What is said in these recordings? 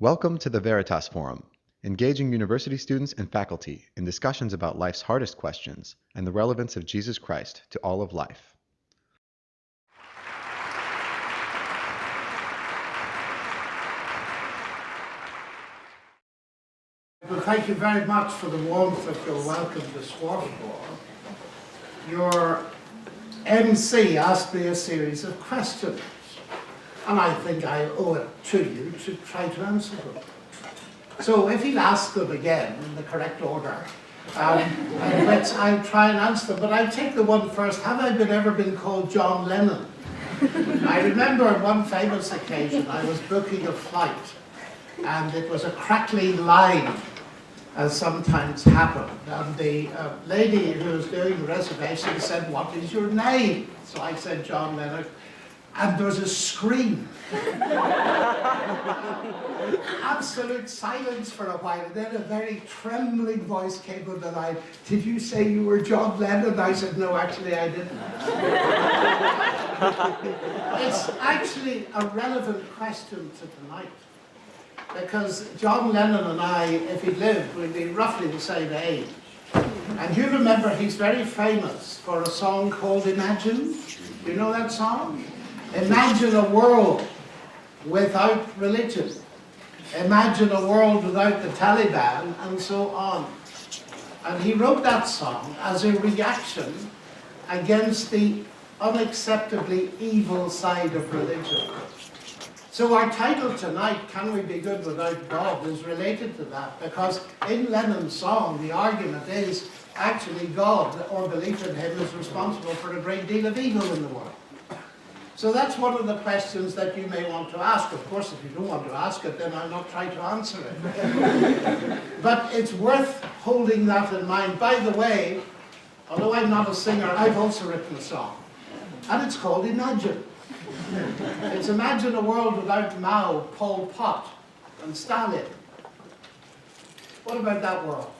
Welcome to the Veritas Forum, engaging university students and faculty in discussions about life's hardest questions and the relevance of Jesus Christ to all of life. Well, thank you very much for the warmth of your welcome to Swarthmore. Your MC asked me a series of questions, and I think I owe it to you to try to answer them. So if he'd ask them again in the correct order, I'll try and answer them, but I'll take the one first. Have I ever been called John Lennon? I remember on one famous occasion I was booking a flight, and it was a crackling line, as sometimes happened. And the lady who was doing the reservation said, "What is your name?" So I said, "John Lennox." And there was a scream. Absolute silence for a while. And then a very trembling voice came on the line. "Did you say you were John Lennon?" I said, "No, actually I didn't." It's actually a relevant question to tonight, because John Lennon and I, if he lived, would be roughly the same age. And you remember he's very famous for a song called Imagine. Do you know that song? Imagine a world without religion. Imagine a world without the Taliban, and so on. And he wrote that song as a reaction against the unacceptably evil side of religion. So our title tonight, "Can We Be Good Without God?" is related to that, because in Lennon's song the argument is actually God, or belief in him, is responsible for a great deal of evil in the world. So that's one of the questions that you may want to ask. Of course, if you don't want to ask it, then I'll not try to answer it. But it's worth holding that in mind. By the way, although I'm not a singer, I've also written a song, and it's called Imagine. It's imagine a world without Mao, Pol Pot, and Stalin. What about that world?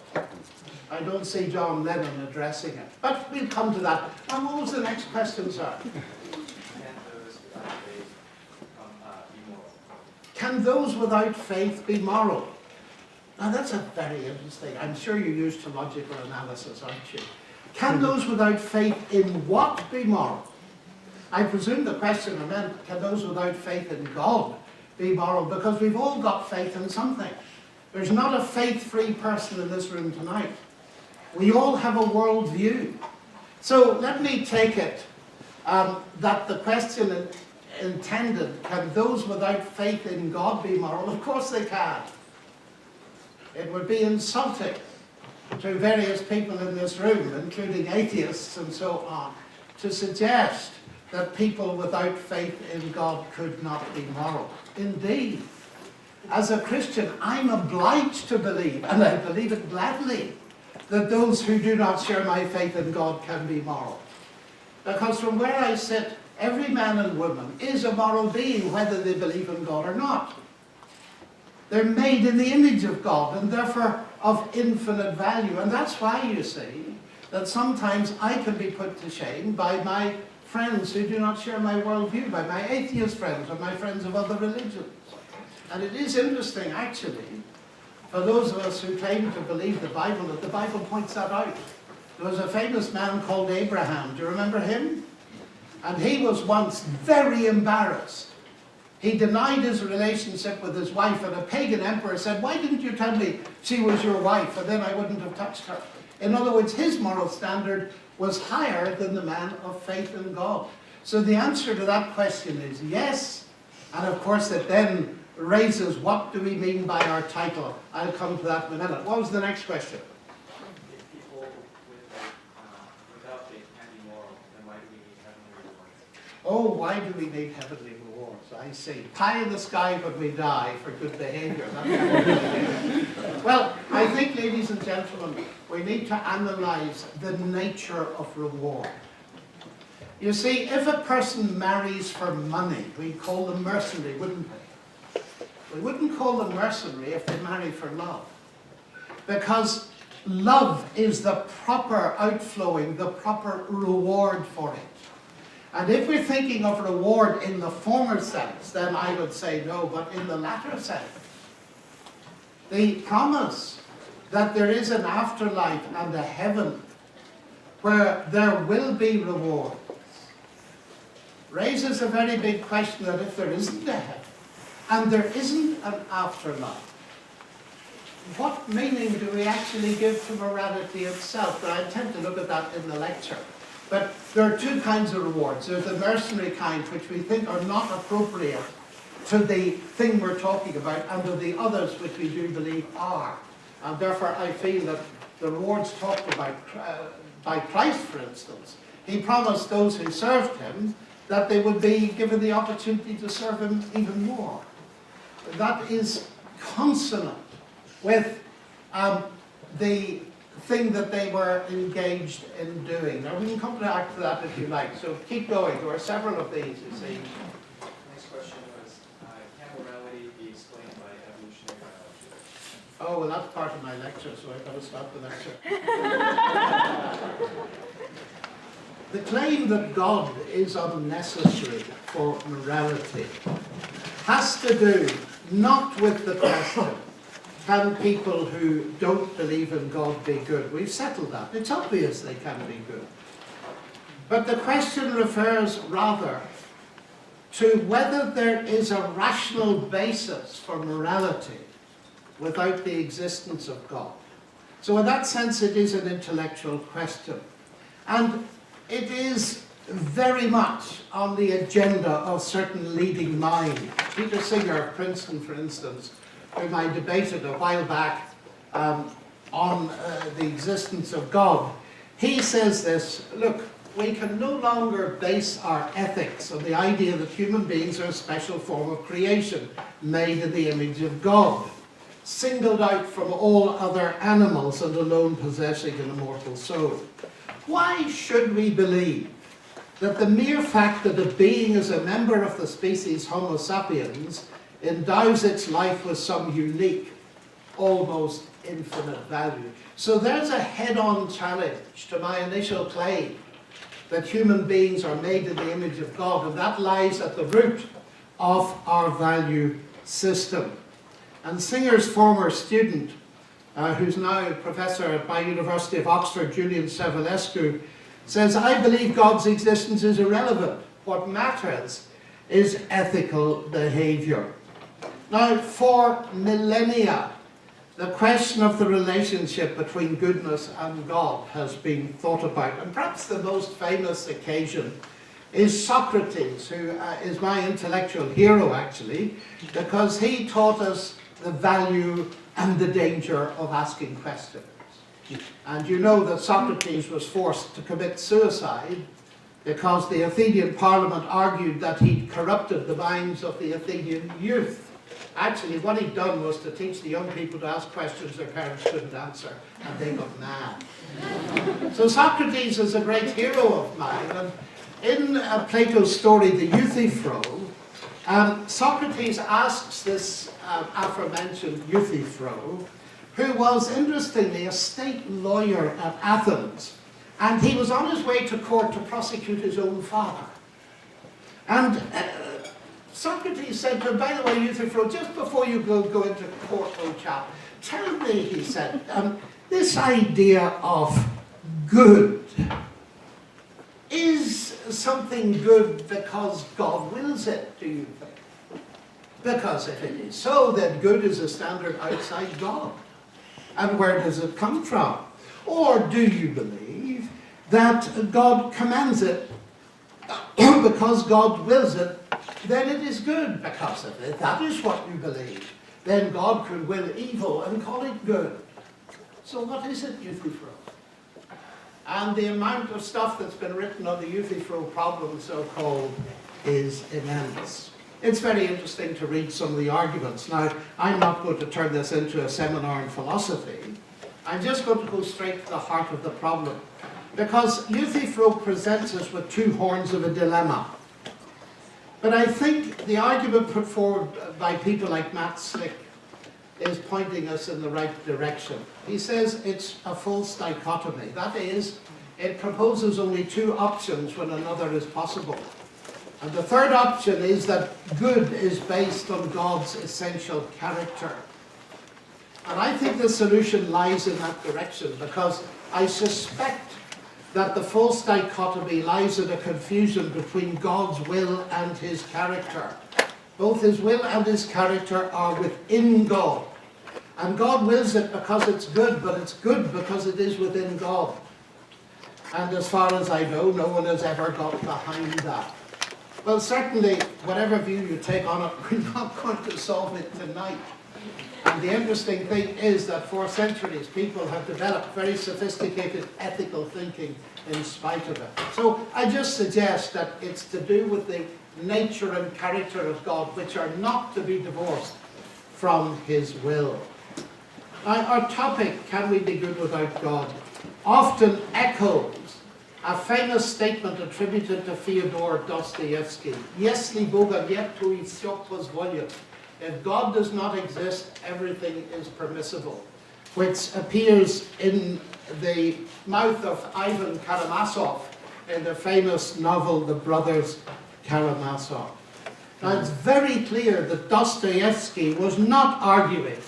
I don't see John Lennon addressing it, but we'll come to that. And what was the next question, sir? Can those without faith be moral? Now that's a very interesting. I'm sure you use logical analysis, aren't you? Can those without faith in what be moral? I presume the questioner meant, can those without faith in God be moral? Because we've all got faith in something. There's not a faith-free person in this room tonight. We all have a world view. So let me take it that the question intended, can those without faith in God be moral? Of course they can. It would be insulting to various people in this room, including atheists and so on, to suggest that people without faith in God could not be moral. Indeed, as a Christian, I'm obliged to believe, and I believe it gladly, that those who do not share my faith in God can be moral. Because from where I sit, every man and woman is a moral being, whether they believe in God or not. They're made in the image of God, and therefore of infinite value. And that's why you see that sometimes I can be put to shame by my friends who do not share my worldview, by my atheist friends or my friends of other religions. And it is interesting, actually, for those of us who claim to believe the Bible, that the Bible points that out. There was a famous man called Abraham. Do you remember him? And he was once very embarrassed. He denied his relationship with his wife, and a pagan emperor said, "Why didn't you tell me she was your wife, and then I wouldn't have touched her?" In other words, his moral standard was higher than the man of faith in God. So the answer to that question is yes. And of course it then raises, what do we mean by our title? I'll come to that in a minute. What was the next question? If people without faith can be moral, then why do we need heavenly rewards? Oh, why do we need heavenly rewards? I see. Pie in the sky when we die for good behavior. Well, I think, ladies and gentlemen, we need to analyze the nature of reward. You see, if a person marries for money, we'd call them mercenary, wouldn't we? We wouldn't call them mercenary if they marry for love. Because love is the proper outflowing, the proper reward for it. And if we're thinking of reward in the former sense, then I would say no, but in the latter sense, The promise that there is an afterlife and a heaven where there will be rewards raises a very big question that if there isn't a heaven and there isn't an afterlife, what meaning do we actually give to morality itself? Now, I intend to look at that in the lecture. But there are two kinds of rewards. There's the mercenary kind, which we think are not appropriate to the thing we're talking about, and there are the others which we do believe are. And therefore, I feel that the rewards talked about by Christ, for instance, he promised those who served him that they would be given the opportunity to serve him even more. That is consonant with the thing that they were engaged in doing. Now, we can come back to that if you like. So keep going. There are several of these, you see. Next question was, can morality be explained by evolutionary biology? Oh, well, that's part of my lecture, so I've got to stop the lecture. The claim that God is unnecessary for morality has to do not with the question, can people who don't believe in God be good? We've settled that. It's obvious they can be good. But the question refers rather to whether there is a rational basis for morality without the existence of God. So in that sense, it is an intellectual question. And it is very much on the agenda of certain leading minds. Peter Singer of Princeton, for instance, whom I debated a while back on the existence of God, he says this: look, we can no longer base our ethics on the idea that human beings are a special form of creation, made in the image of God, singled out from all other animals and alone possessing an immortal soul. Why should we believe that the mere fact that a being is a member of the species Homo sapiens endows its life with some unique, almost infinite value? So there's a head-on challenge to my initial claim that human beings are made in the image of God, and that lies at the root of our value system. And Singer's former student, who's now professor at my University of Oxford, Julian Savulescu, says, I believe God's existence is irrelevant. What matters is ethical behavior. Now, for millennia, the question of the relationship between goodness and God has been thought about. And perhaps the most famous occasion is Socrates, who is my intellectual hero, actually, because he taught us the value and the danger of asking questions. And you know that Socrates was forced to commit suicide because the Athenian parliament argued that he'd corrupted the minds of the Athenian youth. Actually, what he'd done was to teach the young people to ask questions their parents couldn't answer, and they got mad. So Socrates is a great hero of mine, and in Plato's story, The Euthyphro, Socrates asks this aforementioned Euthyphro, who was, interestingly, a state lawyer at Athens, and he was on his way to court to prosecute his own father. And Socrates said to him, by the way, Euthyphro, just before you go into court, old chap, tell me, he said, this idea of good, is something good because God wills it, do you think? Because if it is so, then good is a standard outside God. And where does it come from? Or do you believe that God commands it because God wills it, then it is good because of it? That is what you believe. Then God could will evil and call it good. So what is it, Euthyphro? And the amount of stuff that's been written on the Euthyphro problem, so-called, is immense. It's very interesting to read some of the arguments. Now, I'm not going to turn this into a seminar in philosophy. I'm just going to go straight to the heart of the problem. Because Euthyphro presents us with two horns of a dilemma. But I think the argument put forward by people like Matt Slick is pointing us in the right direction. He says it's a false dichotomy. That is, it proposes only two options when another is possible. And the third option is that good is based on God's essential character. And I think the solution lies in that direction, because I suspect that the false dichotomy lies in a confusion between God's will and his character. Both his will and his character are within God. And God wills it because it's good, but it's good because it is within God. And as far as I know, no one has ever got behind that. Well, certainly, whatever view you take on it, we're not going to solve it tonight. And the interesting thing is that for centuries, people have developed very sophisticated ethical thinking in spite of it. So I just suggest that it's to do with the nature and character of God, which are not to be divorced from his will. Now, our topic, can we be good without God, often echoes a famous statement attributed to Fyodor Dostoevsky. Jeśli Boga nie, to i wszystko pozwolę. If God does not exist, everything is permissible, which appears in the mouth of Ivan Karamazov in the famous novel The Brothers Karamazov. Now, it's very clear that Dostoevsky was not arguing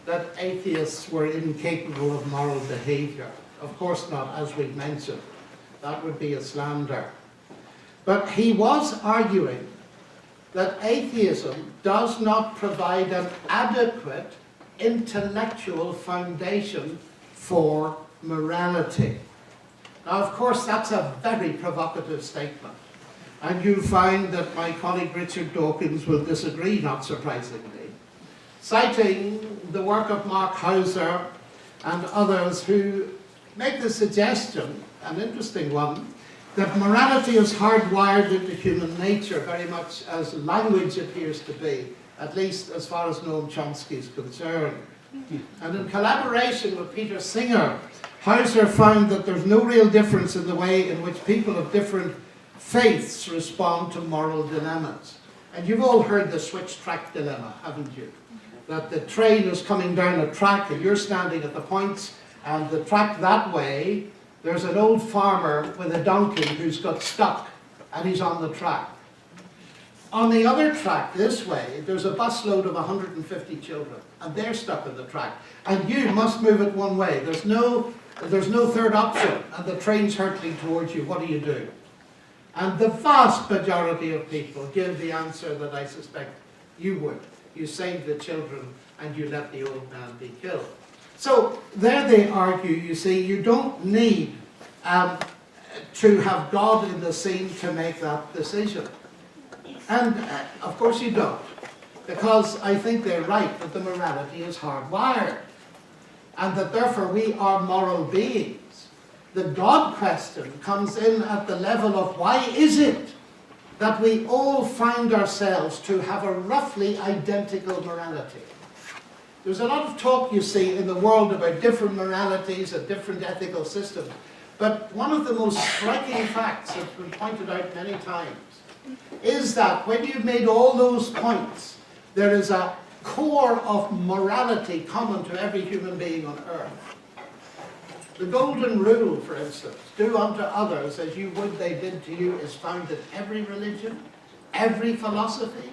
that atheists were incapable of moral behavior. Of course not, as we've mentioned. That would be a slander. But he was arguing that atheism does not provide an adequate intellectual foundation for morality. Now, of course, that's a very provocative statement. And you'll find that my colleague Richard Dawkins will disagree, not surprisingly, citing the work of Mark Hauser and others who make the suggestion, an interesting one, that morality is hardwired into human nature, very much as language appears to be, at least as far as Noam Chomsky is concerned. And in collaboration with Peter Singer, Hauser found that there's no real difference in the way in which people of different faiths respond to moral dilemmas. And you've all heard the switch track dilemma, haven't you? That the train is coming down a track and you're standing at the points, and the track that way, there's an old farmer with a donkey who's got stuck, and he's on the track. On the other track, this way, there's a busload of 150 children, and they're stuck on the track. And you must move it one way. There's no third option, and the train's hurtling towards you. What do you do? And the vast majority of people give the answer that I suspect you would. You save the children, and you let the old man be killed. So there they argue, you see, you don't need to have God in the scene to make that decision. And of course you don't, because I think they're right that the morality is hardwired, and that therefore we are moral beings. The God question comes in at the level of why is it that we all find ourselves to have a roughly identical morality? There's a lot of talk, you see, in the world about different moralities and different ethical systems. But one of the most striking facts that's been pointed out many times is that when you've made all those points, there is a core of morality common to every human being on earth. The golden rule, for instance, do unto others as you would they did to you, is found in every religion, every philosophy,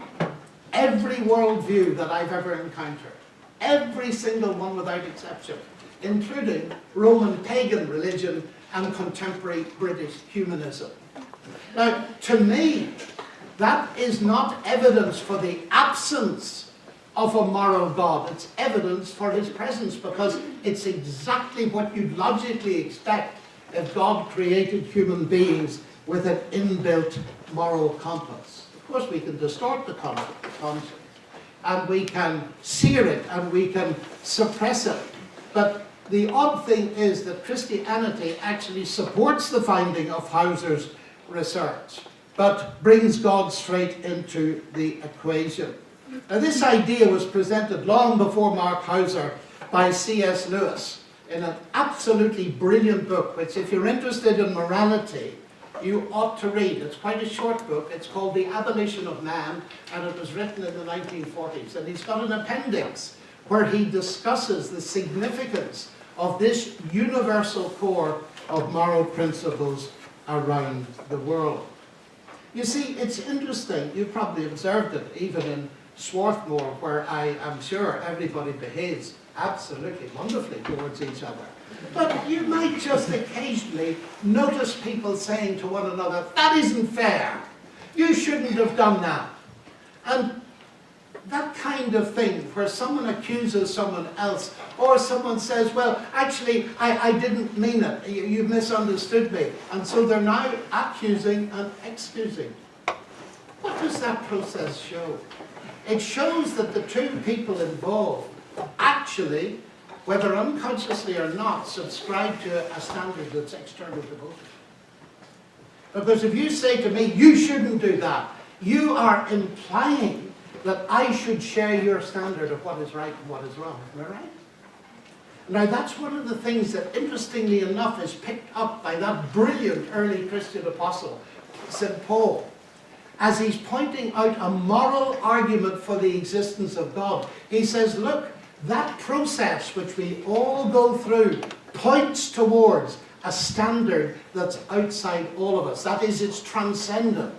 every worldview that I've ever encountered. Every single one without exception, including Roman pagan religion and contemporary British humanism. Now, to me, that is not evidence for the absence of a moral God. It's evidence for his presence, because it's exactly what you'd logically expect if God created human beings with an inbuilt moral compass. Of course, we can distort the concept, and we can sear it, and we can suppress it. But the odd thing is that Christianity actually supports the finding of Hauser's research, but brings God straight into the equation. Now, this idea was presented long before Mark Hauser by C.S. Lewis in an absolutely brilliant book, which, if you're interested in morality, you ought to read. It's quite a short book. It's called The Abolition of Man, and it was written in the 1940s. And he's got an appendix where he discusses the significance of this universal core of moral principles around the world. You see, it's interesting. You've probably observed it even in Swarthmore, where I am sure everybody behaves absolutely wonderfully towards each other. But you might just occasionally notice people saying to one another, that isn't fair. You shouldn't have done that. And that kind of thing, where someone accuses someone else, or someone says, well, actually, I didn't mean it. You misunderstood me. And so they're now accusing and excusing. What does that process show? It shows that the two people involved actually, whether unconsciously or not, subscribe to a standard that's external to both. Because if you say to me, you shouldn't do that, you are implying that I should share your standard of what is right and what is wrong. Am I right? Now that's one of the things that, interestingly enough, is picked up by that brilliant early Christian apostle, St. Paul, as he's pointing out a moral argument for the existence of God. He says, look, that process which we all go through points towards a standard that's outside all of us. That is, it's transcendent.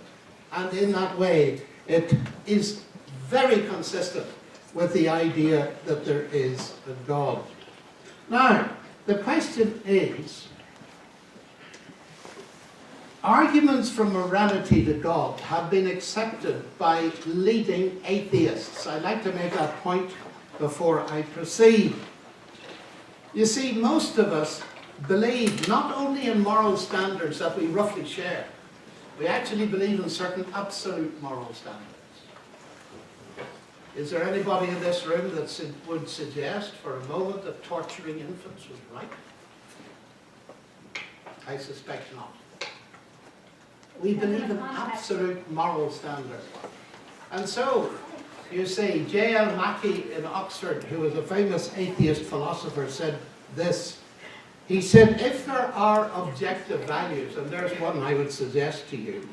And in that way, it is very consistent with the idea that there is a God. Now, the question is, arguments from morality to God have been accepted by leading atheists. I'd like to make that point before I proceed. You see, most of us believe not only in moral standards that we roughly share, we actually believe in certain absolute moral standards. Is there anybody in this room that would suggest for a moment that torturing infants was right? I suspect not. We believe in absolute moral standards. And so, you see, J.L. Mackie in Oxford, who was a famous atheist philosopher, said this. He said, if there are objective values, and there's one I would suggest to you,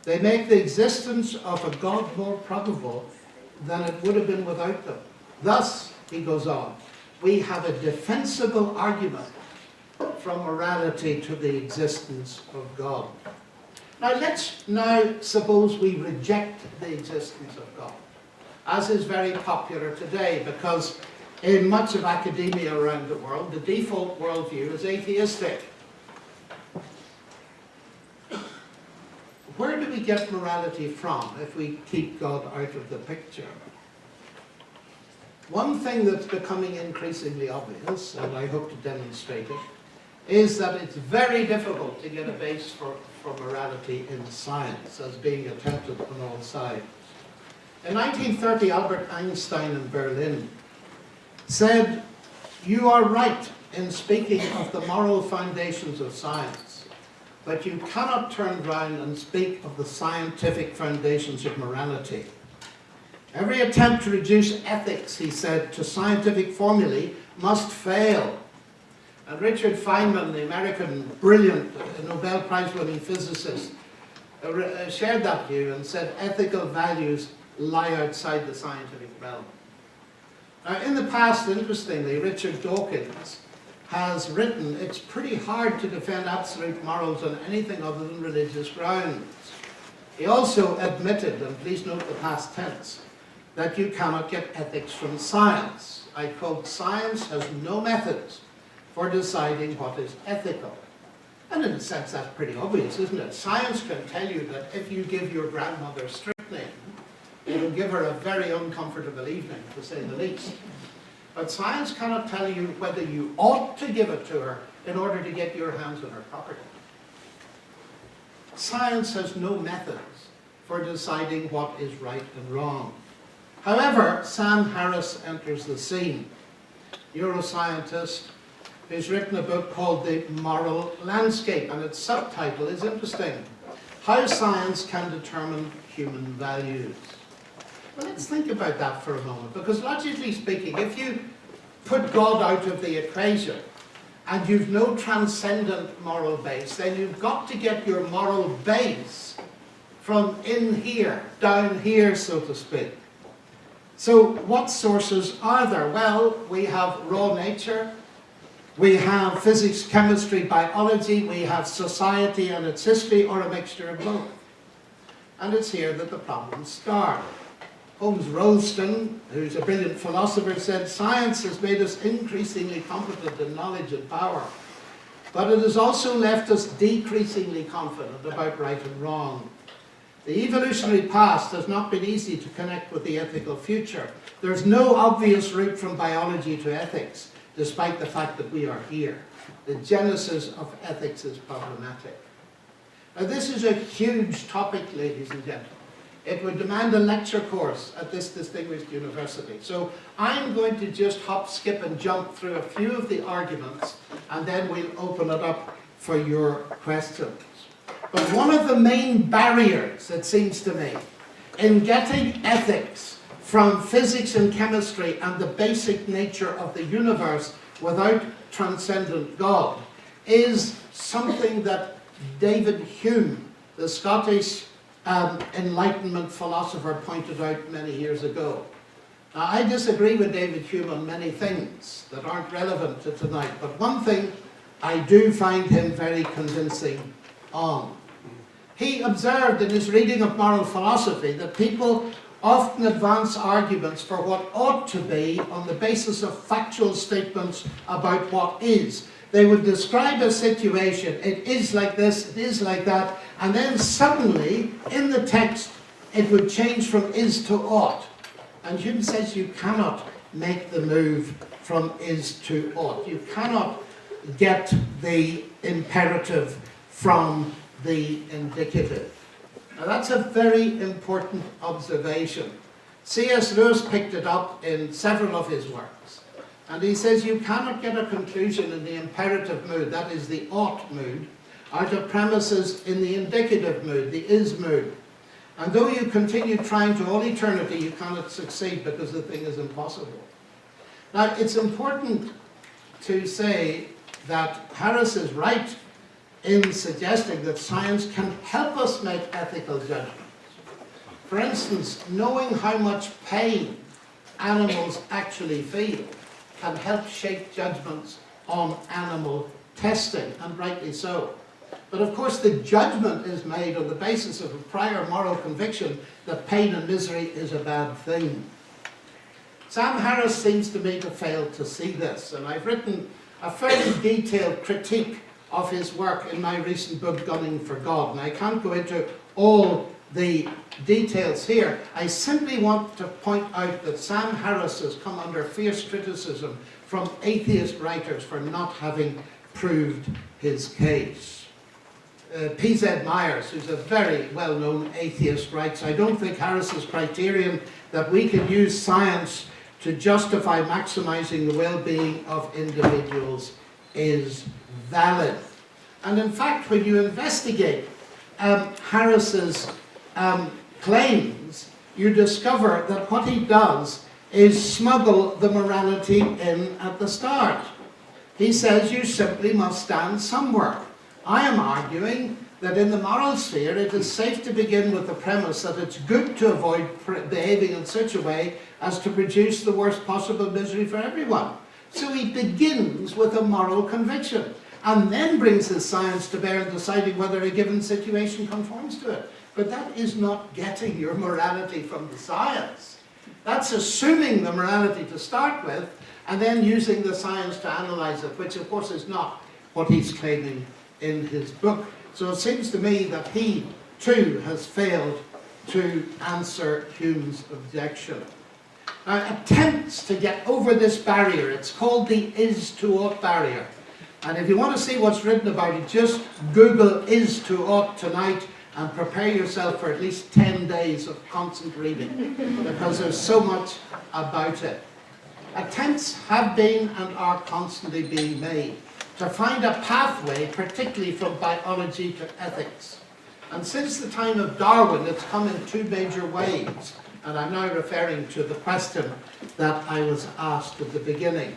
they make the existence of a God more probable than it would have been without them. Thus, he goes on, we have a defensible argument from morality to the existence of God. Now let's suppose we reject the existence of God, as is very popular today, because in much of academia around the world, the default worldview is atheistic. Where do we get morality from if we keep God out of the picture? One thing that's becoming increasingly obvious, and I hope to demonstrate it, is that it's very difficult to get a base for morality in science, as being attempted on all sides. In 1930, Albert Einstein in Berlin said, you are right in speaking of the moral foundations of science, but you cannot turn round and speak of the scientific foundations of morality. Every attempt to reduce ethics, he said, to scientific formulae must fail. And Richard Feynman, the American brilliant Nobel Prize-winning physicist, shared that view and said ethical values lie outside the scientific realm. Now, in the past, interestingly, Richard Dawkins has written, it's pretty hard to defend absolute morals on anything other than religious grounds. He also admitted, and please note the past tense, that you cannot get ethics from science. I quote, science has no methods for deciding what is ethical. And in a sense, that's pretty obvious, isn't it? Science can tell you that if you give your grandmother strychnine, it'll give her a very uncomfortable evening, to say the least. But science cannot tell you whether you ought to give it to her in order to get your hands on her property. Science has no methods for deciding what is right and wrong. However, Sam Harris enters the scene, neuroscientist who's written a book called The Moral Landscape, and its subtitle is interesting, How Science Can Determine Human Values. Well, let's think about that for a moment, because logically speaking, if you put God out of the equation and you've no transcendent moral base, then you've got to get your moral base from in here, down here, so to speak. So what sources are there? Well, we have raw nature, we have physics, chemistry, biology, we have society and its history, or a mixture of both. And it's here that the problems start. Holmes Rollston, who's a brilliant philosopher, said, "Science has made us increasingly competent in knowledge and power, but it has also left us decreasingly confident about right and wrong. The evolutionary past has not been easy to connect with the ethical future. There's no obvious route from biology to ethics, despite the fact that we are here. The genesis of ethics is problematic." Now, this is a huge topic, ladies and gentlemen. It would demand a lecture course at this distinguished university. So I'm going to just hop, skip, and jump through a few of the arguments, and then we'll open it up for your questions. But one of the main barriers, it seems to me, in getting ethics from physics and chemistry and the basic nature of the universe without transcendent God is something that David Hume, the Scottish Enlightenment philosopher, pointed out many years ago. Now, I disagree with David Hume on many things that aren't relevant to tonight, but one thing I do find him very convincing on. He observed in his reading of moral philosophy that people often advance arguments for what ought to be on the basis of factual statements about what is. They would describe a situation, it is like this, it is like that, and then suddenly, in the text, it would change from is to ought. And Hume says you cannot make the move from is to ought. You cannot get the imperative from the indicative. Now that's a very important observation. C.S. Lewis picked it up in several of his works. And he says you cannot get a conclusion in the imperative mood, that is the ought mood, out of premises in the indicative mood, the is mood. And though you continue trying to all eternity, you cannot succeed because the thing is impossible. Now, it's important to say that Harris is right in suggesting that science can help us make ethical judgments. For instance, knowing how much pain animals actually feel can help shape judgments on animal testing, and rightly so. But of course the judgment is made on the basis of a prior moral conviction that pain and misery is a bad thing. Sam Harris seems to me to fail to see this, and I've written a fairly detailed critique of his work in my recent book, Gunning for God, and I can't go into all the details here. I simply want to point out that Sam Harris has come under fierce criticism from atheist writers for not having proved his case. P.Z. Myers, who's a very well-known atheist, writes, "I don't think Harris's criterion that we can use science to justify maximizing the well-being of individuals is valid." And in fact, when you investigate Harris's claims, you discover that what he does is smuggle the morality in at the start. He says you simply must stand somewhere. I am arguing that in the moral sphere it is safe to begin with the premise that it's good to avoid behaving in such a way as to produce the worst possible misery for everyone. So he begins with a moral conviction and then brings his science to bear in deciding whether a given situation conforms to it. But that is not getting your morality from the science. That's assuming the morality to start with and then using the science to analyze it, which of course is not what he's claiming in his book. So it seems to me that he too has failed to answer Hume's objection. Attempts to get over this barrier, it's called the is to ought barrier. And if you want to see what's written about it, just Google is to ought tonight and prepare yourself for at least 10 days of constant reading, because there's so much about it. Attempts have been and are constantly being made to find a pathway, particularly from biology to ethics. And since the time of Darwin, it's come in two major waves. And I'm now referring to the question that I was asked at the beginning.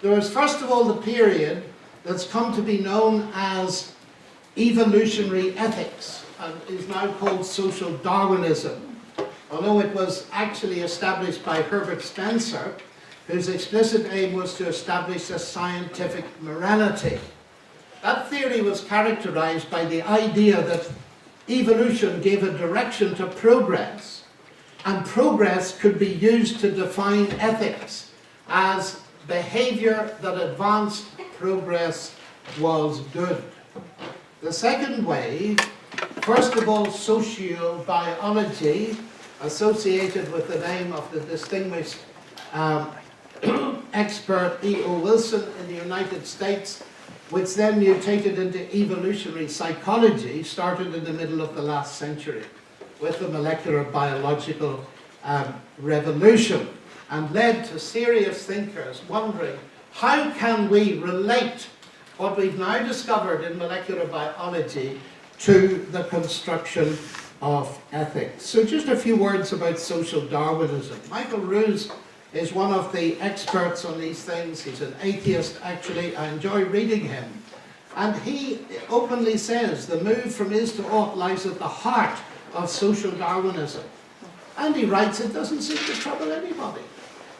There was first of all the period that's come to be known as evolutionary ethics, and is now called social Darwinism, although it was actually established by Herbert Spencer, whose explicit aim was to establish a scientific morality. That theory was characterized by the idea that evolution gave a direction to progress, And progress could be used to define ethics as behavior that advanced progress was good. The second wave, first of all, sociobiology, associated with the name of the distinguished expert E.O. Wilson in the United States, which then mutated into evolutionary psychology, started in the middle of the last century with the molecular biological revolution, and led to serious thinkers wondering, how can we relate what we've now discovered in molecular biology to the construction of ethics? So just a few words about social Darwinism. Michael Ruse is one of the experts on these things. He's an atheist, actually. I enjoy reading him. And he openly says the move from is to ought lies at the heart of social Darwinism. And he writes, it doesn't seem to trouble anybody.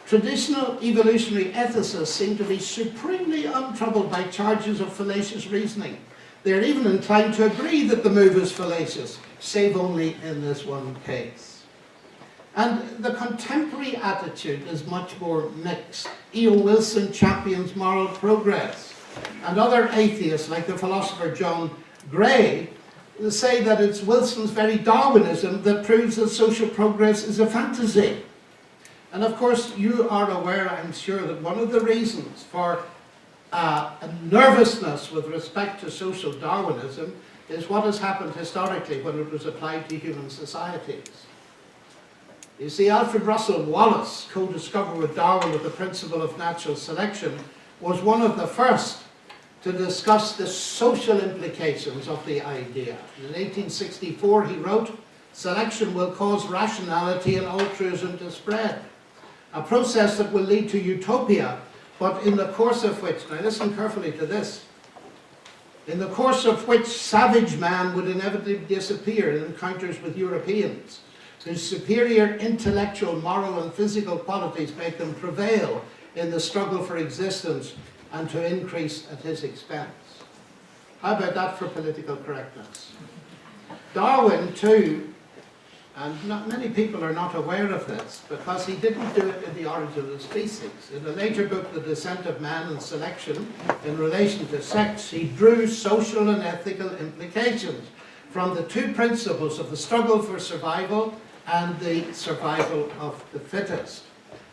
Traditional evolutionary ethicists seem to be supremely untroubled by charges of fallacious reasoning. They're even inclined to agree that the move is fallacious, save only in this one case. And the contemporary attitude is much more mixed. E.O. Wilson champions moral progress, and other atheists, like the philosopher John Gray, say that it's Wilson's very Darwinism that proves that social progress is a fantasy. And of course, you are aware, I'm sure, that one of the reasons for a nervousness with respect to social Darwinism is what has happened historically when it was applied to human societies. You see, Alfred Russel Wallace, co-discoverer with Darwin of the principle of natural selection, was one of the first to discuss the social implications of the idea. In 1864 he wrote, "Selection will cause rationality and altruism to spread, a process that will lead to utopia, but in the course of which," now listen carefully to this, "in the course of which savage man would inevitably disappear in encounters with Europeans, whose superior intellectual, moral and physical qualities make them prevail in the struggle for existence and to increase at his expense." How about that for political correctness? Darwin too, and not many people are not aware of this, because he didn't do it in The Origin of the Species. In a later book, The Descent of Man and Selection, in relation to sex, he drew social and ethical implications from the two principles of the struggle for survival and the survival of the fittest.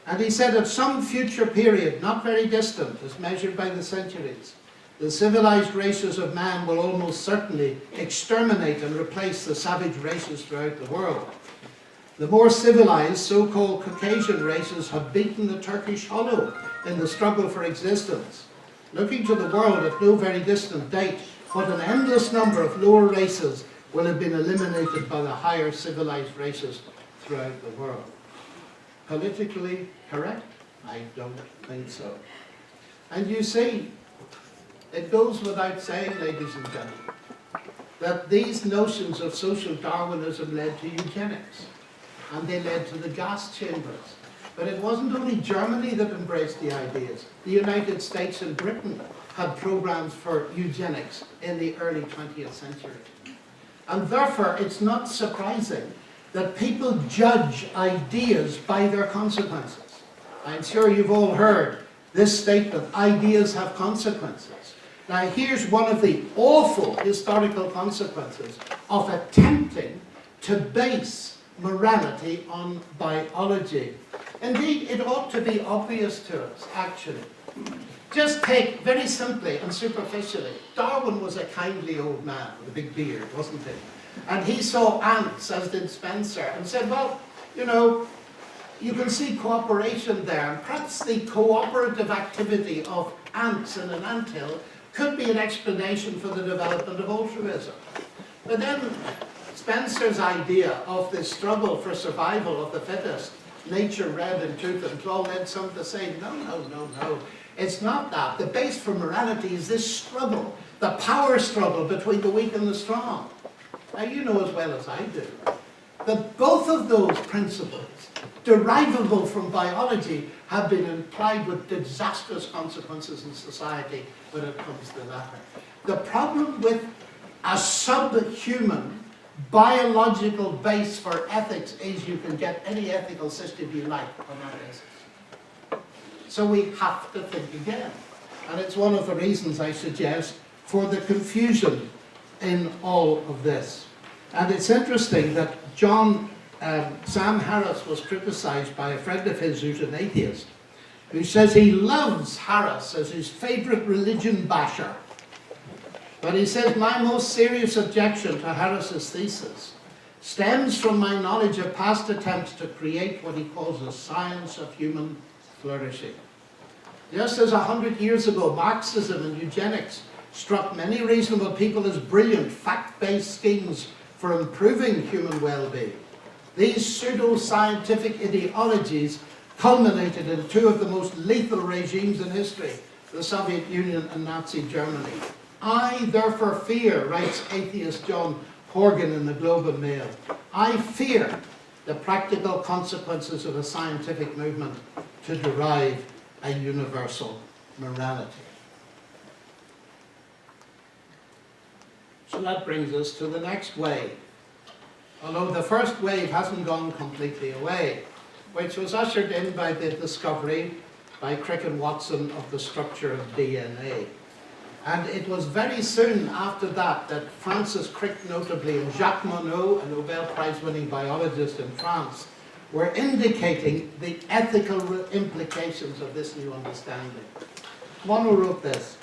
And he said at some future period, not very distant, as measured by the centuries, the civilized races of man will almost certainly exterminate and replace the savage races throughout the world. The more civilized so-called Caucasian races have beaten the Turkish hollow in the struggle for existence. Looking to the world at no very distant date, what an endless number of lower races will have been eliminated by the higher civilized races throughout the world. Politically correct? I don't think so. And you see, it goes without saying, ladies and gentlemen, that these notions of social Darwinism led to eugenics, and they led to the gas chambers. But it wasn't only Germany that embraced the ideas. The United States and Britain had programs for eugenics in the early 20th century. And therefore, it's not surprising that people judge ideas by their consequences. I'm sure you've all heard this statement, ideas have consequences. Now here's one of the awful historical consequences of attempting to base morality on biology. Indeed, it ought to be obvious to us, actually. Just take, very simply and superficially, Darwin was a kindly old man with a big beard, wasn't he? And he saw ants, as did Spencer, and said, well, you know, you can see cooperation there, and perhaps the cooperative activity of ants in an anthill could be an explanation for the development of altruism. But then Spencer's idea of the struggle for survival of the fittest, nature red in tooth and claw, led some to say, no. It's not that. The base for morality is this struggle, the power struggle between the weak and the strong. Now, you know as well as I do that both of those principles, derivable from biology, have been implied with disastrous consequences in society when it comes to the latter. The problem with a subhuman biological base for ethics is you can get any ethical system you like on that basis. So we have to think again. And it's one of the reasons I suggest for the confusion in all of this. And it's interesting that Sam Harris was criticized by a friend of his who's an atheist, who says he loves Harris as his favorite religion basher. But he says, my most serious objection to Harris's thesis stems from my knowledge of past attempts to create what he calls a science of human flourishing. Just as 100 years ago, Marxism and eugenics struck many reasonable people as brilliant, fact-based schemes for improving human well-being, these pseudo-scientific ideologies culminated in two of the most lethal regimes in history, the Soviet Union and Nazi Germany. I therefore fear, writes atheist John Horgan in the Globe and Mail, I fear the practical consequences of a scientific movement to derive a universal morality. So that brings us to the next wave. Although the first wave hasn't gone completely away, which was ushered in by the discovery by Crick and Watson of the structure of DNA. And it was very soon after that that Francis Crick notably and Jacques Monod, a Nobel Prize-winning biologist in France, were indicating the ethical implications of this new understanding. Monod wrote this: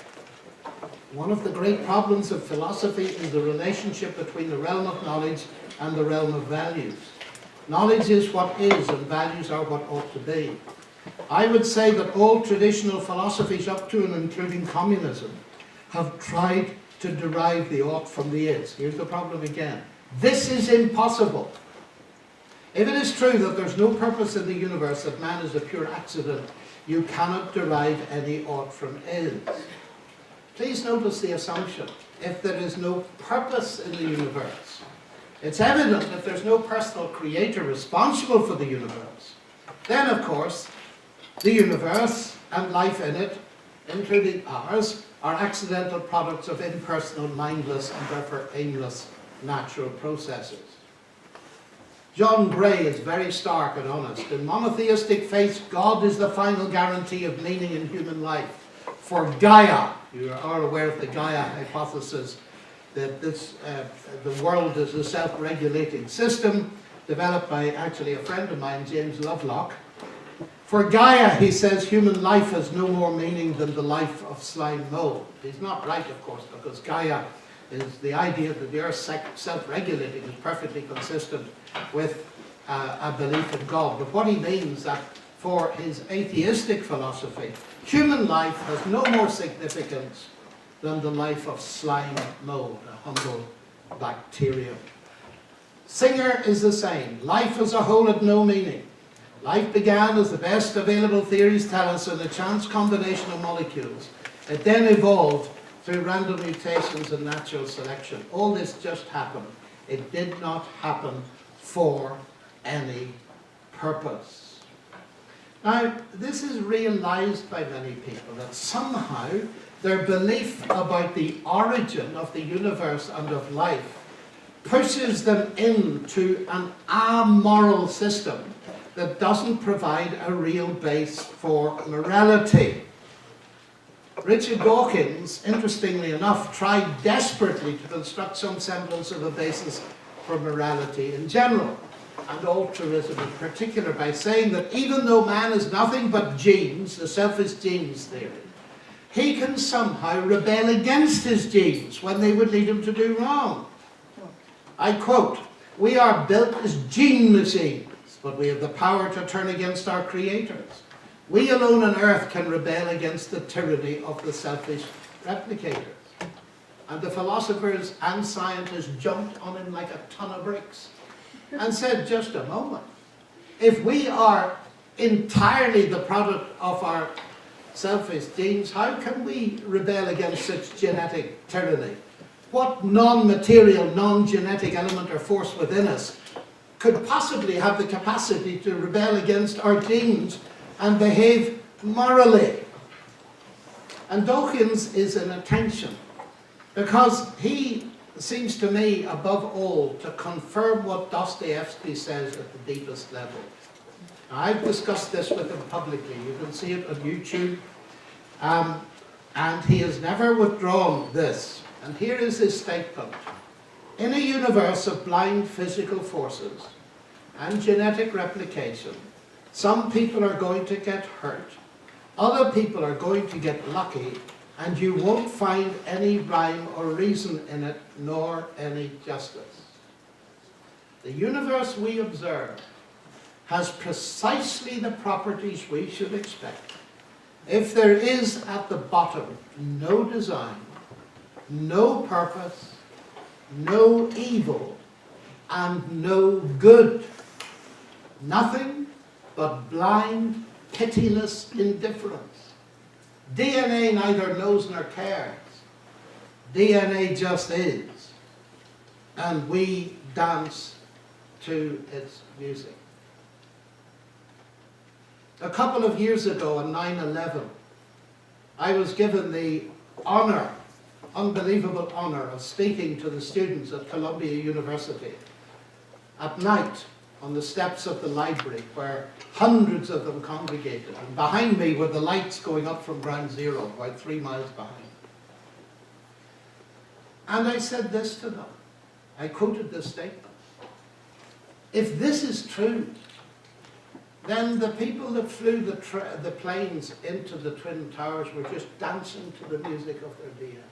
one of the great problems of philosophy is the relationship between the realm of knowledge and the realm of values. Knowledge is what is, and values are what ought to be. I would say that all traditional philosophies up to and including communism have tried to derive the ought from the is. Here's the problem again. This is impossible. If it is true that there's no purpose in the universe, that man is a pure accident, you cannot derive any ought from is. Please notice the assumption. If there is no purpose in the universe, it's evident that there's no personal creator responsible for the universe. Then, of course, the universe and life in it, including ours, are accidental products of impersonal, mindless, and therefore aimless natural processes. John Gray is very stark and honest. In monotheistic faith, God is the final guarantee of meaning in human life. For Gaia, you are aware of the Gaia hypothesis, that the world is a self-regulating system developed by actually a friend of mine, James Lovelock. For Gaia, he says, human life has no more meaning than the life of slime mold. He's not right, of course, because Gaia is the idea that the earth self-regulating is perfectly consistent with a belief in God. But what he means that for his atheistic philosophy, human life has no more significance than the life of slime mold, a humble bacterium. Singer is the same. Life as a whole had no meaning. Life began, as the best available theories tell us, in a chance combination of molecules. It then evolved through random mutations and natural selection. All this just happened. It did not happen for any purpose. Now, this is realized by many people, that somehow their belief about the origin of the universe and of life pushes them into an amoral system that doesn't provide a real base for morality. Richard Dawkins, interestingly enough, tried desperately to construct some semblance of a basis for morality in general, and altruism in particular, by saying that even though man is nothing but genes, the selfish genes theory, he can somehow rebel against his genes when they would lead him to do wrong. I quote, "We are built as gene machines, but we have the power to turn against our creators. We alone on earth can rebel against the tyranny of the selfish replicators." And the philosophers and scientists jumped on him like a ton of bricks and said, just a moment, if we are entirely the product of our selfish genes, how can we rebel against such genetic tyranny? What non-material, non-genetic element or force within us could possibly have the capacity to rebel against our genes and behave morally? And Dawkins is in a tension, because he seems to me, above all, to confirm what Dostoevsky says at the deepest level. Now, I've discussed this with him publicly. You can see it on YouTube. And he has never withdrawn this. And here is his statement. In a universe of blind physical forces and genetic replication, some people are going to get hurt, other people are going to get lucky, and you won't find any rhyme or reason in it, nor any justice. The universe we observe has precisely the properties we should expect. If there is at the bottom no design, no purpose, no evil, and no good, nothing but blind, pitiless indifference. DNA neither knows nor cares. DNA just is. And we dance to its music. A couple of years ago on 9/11, I was given the honor, unbelievable honor, of speaking to the students at Columbia University at night on the steps of the library where hundreds of them congregated. And behind me were the lights going up from ground zero, about 3 miles behind. And I said this to them. I quoted this statement. If this is true, then the people that flew the planes into the Twin Towers were just dancing to the music of their DNA.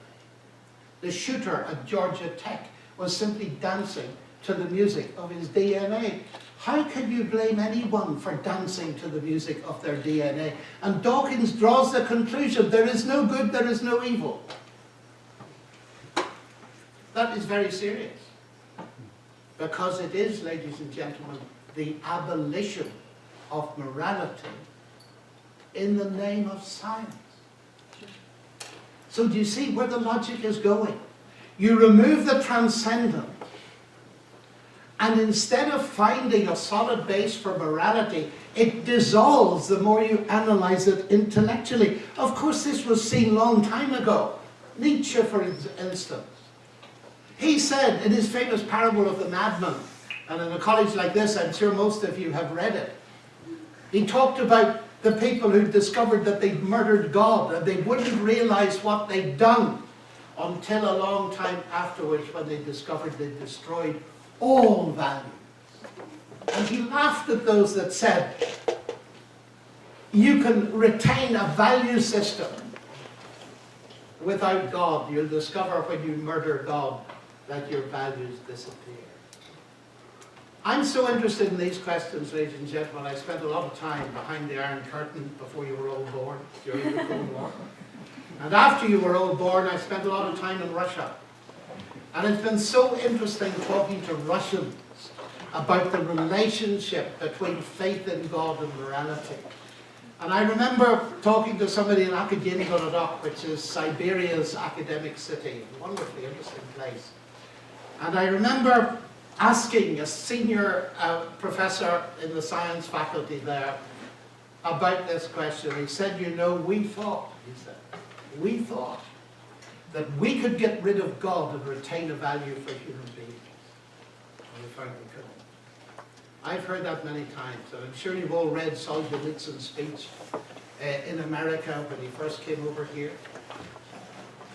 The shooter at Georgia Tech was simply dancing to the music of his DNA. How can you blame anyone for dancing to the music of their DNA? And Dawkins draws the conclusion, there is no good, there is no evil. That is very serious. Because it is, ladies and gentlemen, the abolition of morality in the name of science. So do you see where the logic is going? You remove the transcendent, and instead of finding a solid base for morality, it dissolves the more you analyze it intellectually. Of course, this was seen long time ago. Nietzsche, for instance. He said in his famous parable of the madman, and in a college like this, I'm sure most of you have read it, he talked about the people who discovered that they'd murdered God and they wouldn't realize what they'd done until a long time afterwards when they discovered they'd destroyed all values. And he laughed at those that said, you can retain a value system without God. You'll discover when you murder God that your values disappear. I'm so interested in these questions, ladies and gentlemen. I spent a lot of time behind the Iron Curtain before you were all born, during the Cold War. And after you were all born, I spent a lot of time in Russia. And it's been so interesting talking to Russians about the relationship between faith in God and morality. And I remember talking to somebody in Akademgorodok, which is Siberia's academic city, a wonderfully interesting place. And I remember asking a senior professor in the science faculty there about this question. He said, you know, we thought that we could get rid of God and retain a value for human beings. And we found we couldn't. I've heard that many times, and I'm sure you've all read Solzhenitsyn's speech in America when he first came over here,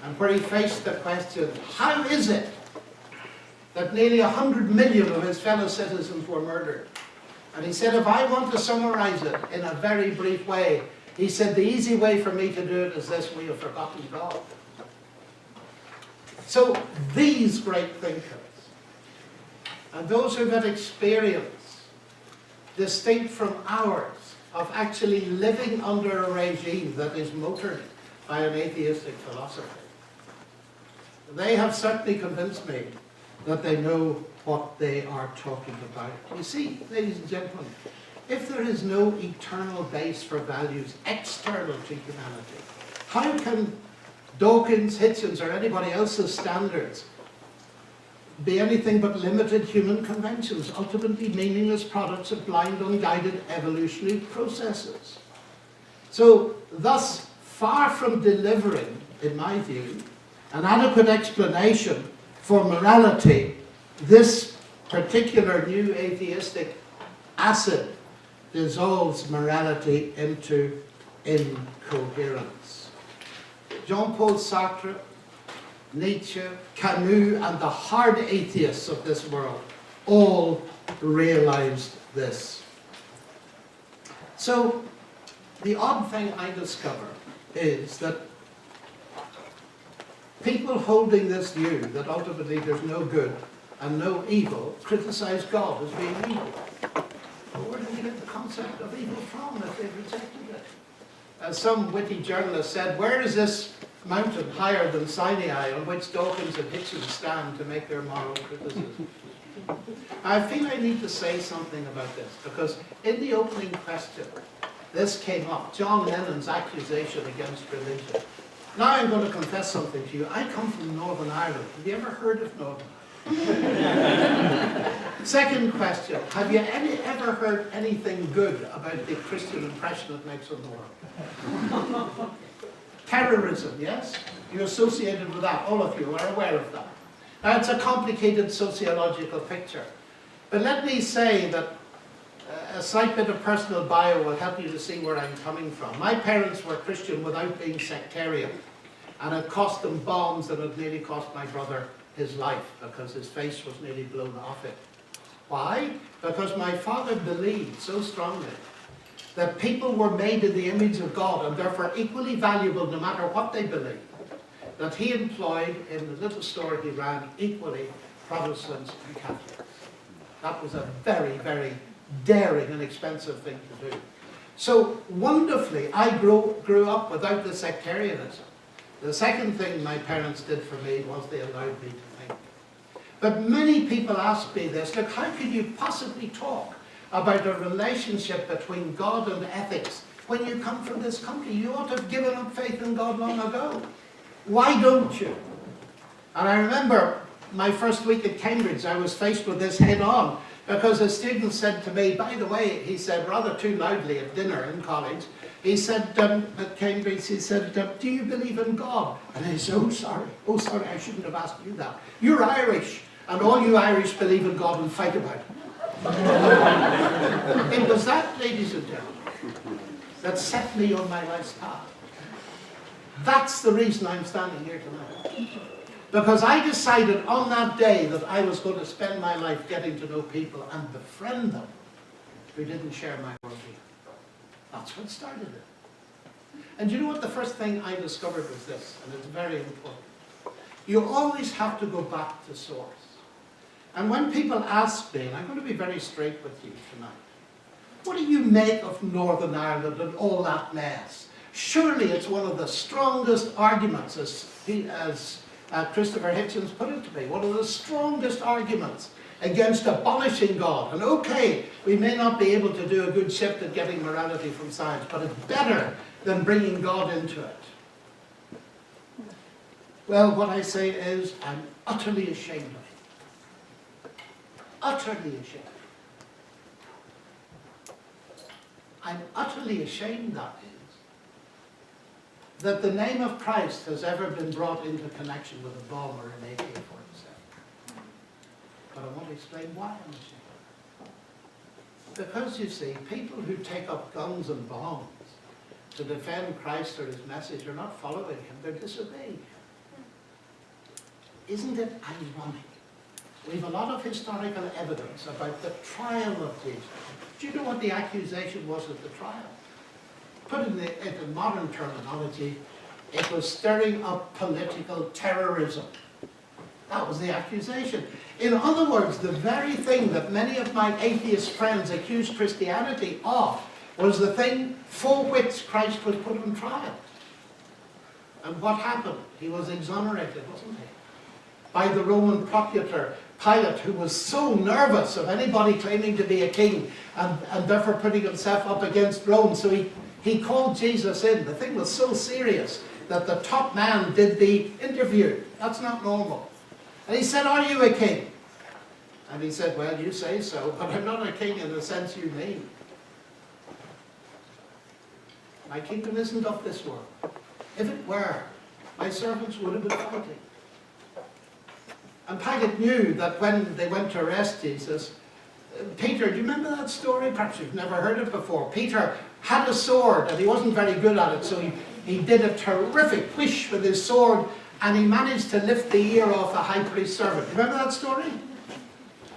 and where he faced the question, how is it that nearly 100 million of his fellow citizens were murdered? And he said, if I want to summarize it in a very brief way, he said, the easy way for me to do it is this: we have forgotten God. So these great thinkers, and those who've had experience distinct from ours of actually living under a regime that is motored by an atheistic philosophy, they have certainly convinced me that they know what they are talking about. You see, ladies and gentlemen, if there is no eternal base for values external to humanity, how can Dawkins, Hitchens, or anybody else's standards be anything but limited human conventions, ultimately meaningless products of blind, unguided evolutionary processes? So, thus, far from delivering, in my view, an adequate explanation for morality, this particular new atheistic acid dissolves morality into incoherence. Jean-Paul Sartre, Nietzsche, Camus, and the hard atheists of this world all realized this. So, the odd thing I discover is that people holding this view that ultimately there's no good and no evil criticize God as being evil. Well, where do they get the concept of evil from if they've rejected it? As some witty journalist said, where is this mountain higher than Sinai on which Dawkins and Hitchens stand to make their moral criticism? I feel I need to say something about this, because in the opening question, this came up, John Lennon's accusation against religion. Now I'm going to confess something to you. I come from Northern Ireland. Have you ever heard of Northern Ireland? Second question, have you ever heard anything good about the Christian impression it makes on the world? Terrorism, yes? You're associated with that. All of you are aware of that. Now, it's a complicated sociological picture. But let me say that a slight bit of personal bio will help you to see where I'm coming from. My parents were Christian without being sectarian. And it cost them bombs, and it nearly cost my brother his life because his face was nearly blown off it. Why? Because my father believed so strongly that people were made in the image of God and therefore equally valuable no matter what they believed, that he employed in the little store he ran equally Protestants and Catholics. That was a very, very daring and expensive thing to do. So wonderfully, I grew up without the sectarianism. The second thing my parents did for me was they allowed me to think. But many people ask me this, look, how could you possibly talk about a relationship between God and ethics when you come from this country? You ought to have given up faith in God long ago. Why don't you? And I remember my first week at Cambridge, I was faced with this head on, because a student said to me, by the way, he said rather too loudly at dinner in college, he said at Cambridge, he said, do you believe in God? And I said, oh sorry, I shouldn't have asked you that. You're Irish, and all you Irish believe in God and fight about it. It was that, ladies and gentlemen, that set me on my life's path. That's the reason I'm standing here tonight. Because I decided on that day that I was going to spend my life getting to know people and befriend them who didn't share my worldview. That's what started it. And you know what the first thing I discovered was this, and it's very important. You always have to go back to source. And when people ask me, and I'm going to be very straight with you tonight, what do you make of Northern Ireland and all that mess? Surely it's one of the strongest arguments, as Christopher Hitchens put it to me, one of the strongest arguments against abolishing God. And okay, we may not be able to do a good shift at getting morality from science, but it's better than bringing God into it. Well, what I say is, I'm utterly ashamed of it. Utterly ashamed. I'm utterly ashamed, that is, that the name of Christ has ever been brought into connection with a bomb or an AK-47. But I want to explain why I'm ashamed. Because, you see, people who take up guns and bombs to defend Christ or his message are not following him, they're disobeying. Isn't it ironic? We have a lot of historical evidence about the trial of Jesus. Do you know what the accusation was at the trial? Put in modern terminology, it was stirring up political terrorism. That was the accusation. In other words, the very thing that many of my atheist friends accused Christianity of was the thing for which Christ was put on trial. And what happened? He was exonerated, wasn't he? By the Roman procurator, Pilate, who was so nervous of anybody claiming to be a king and therefore putting himself up against Rome. So he called Jesus in. The thing was so serious that the top man did the interview. That's not normal. And he said, are you a king? And he said, well, you say so, but I'm not a king in the sense you mean. My kingdom isn't of this world. If it were, my servants would have been fighting. And Pilate knew that when they went to arrest Jesus, Peter, do you remember that story? Perhaps you've never heard it before. Peter had a sword and he wasn't very good at it, so he did a terrific whish with his sword and he managed to lift the ear off a high priest's servant. Remember that story?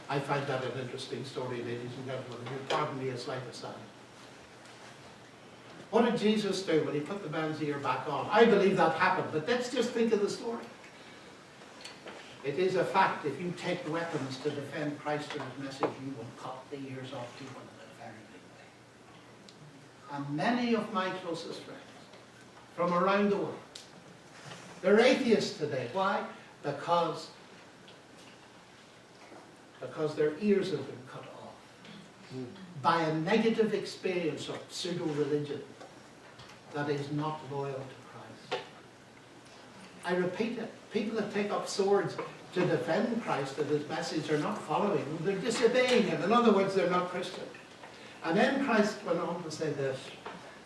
I find that an interesting story, ladies and gentlemen. If you'll pardon me a slight aside. What did Jesus do when he put the man's ear back on? I believe that happened, but let's just think of the story. It is a fact, if you take weapons to defend Christ and his message, you will cut the ears off people in a very big way. And many of my closest friends from around the world, they're atheists today. Why? Because their ears have been cut off by a negative experience of pseudo-religion that is not loyal to Christ. I repeat it. People that take up swords to defend Christ and his message are not following him. They're disobeying him. In other words, they're not Christian. And then Christ went on to say this,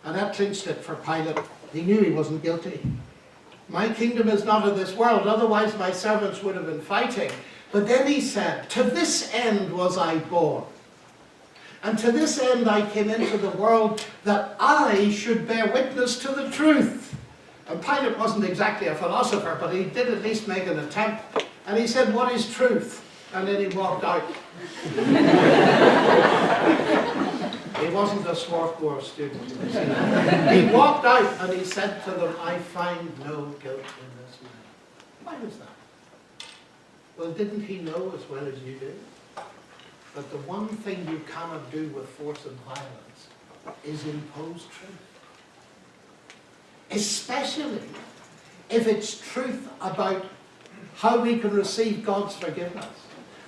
and that clinched it for Pilate. He knew he wasn't guilty. My kingdom is not of this world, otherwise my servants would have been fighting. But then he said, to this end was I born. And to this end I came into the world, that I should bear witness to the truth. And Pilate wasn't exactly a philosopher, but he did at least make an attempt. And he said, what is truth? And then he walked out. He wasn't a Swarthmore student. He walked out and he said to them, I find no guilt in this man. Why was that? Well, didn't he know as well as you do that the one thing you cannot do with force and violence is impose truth? Especially if it's truth about how we can receive God's forgiveness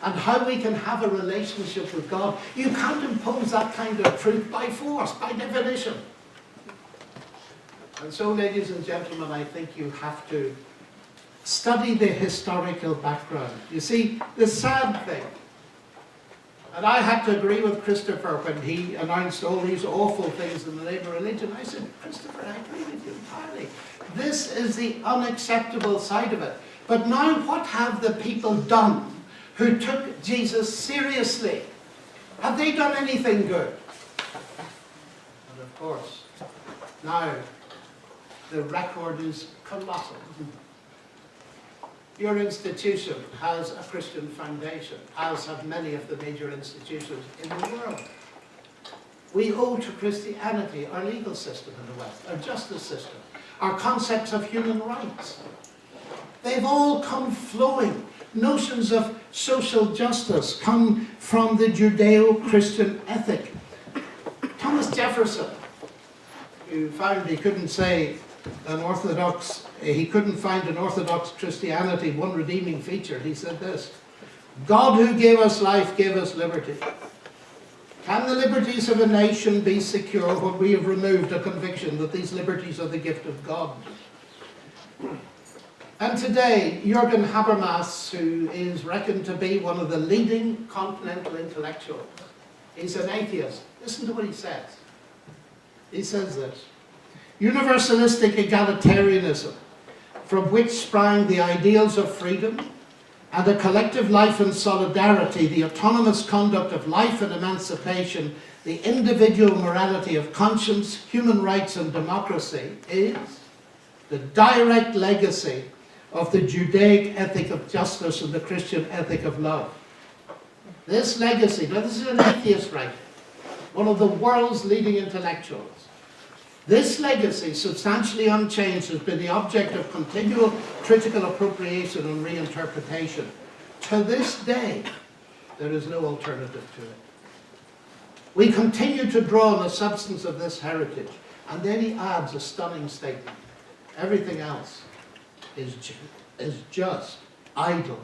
and how we can have a relationship with God. You can't impose that kind of truth by force, by definition. And so, ladies and gentlemen, I think you have to study the historical background. You see, the sad thing, and I had to agree with Christopher when he announced all these awful things in the name of religion. I said, Christopher, I agree with you entirely. This is the unacceptable side of it. But now what have the people done who took Jesus seriously? Have they done anything good? And of course, now the record is colossal. Your institution has a Christian foundation, as have many of the major institutions in the world. We owe to Christianity our legal system in the West, our justice system, our concepts of human rights. They've all come flowing. Notions of social justice come from the Judeo-Christian ethic. Thomas Jefferson, who found he couldn't say he couldn't find an orthodox Christianity one redeeming feature. He said this, God who gave us life gave us liberty. Can the liberties of a nation be secure when we have removed a conviction that these liberties are the gift of God? And today, Jürgen Habermas, who is reckoned to be one of the leading continental intellectuals, he's an atheist. Listen to what he says. He says this, universalistic egalitarianism, from which sprang the ideals of freedom and a collective life and solidarity, the autonomous conduct of life and emancipation, the individual morality of conscience, human rights and democracy, is the direct legacy of the Judaic ethic of justice and the Christian ethic of love. This legacy, now this is an atheist writer, one of the world's leading intellectuals. This legacy, substantially unchanged, has been the object of continual critical appropriation and reinterpretation. To this day, there is no alternative to it. We continue to draw on the substance of this heritage. And then he adds a stunning statement. Everything else is just idle,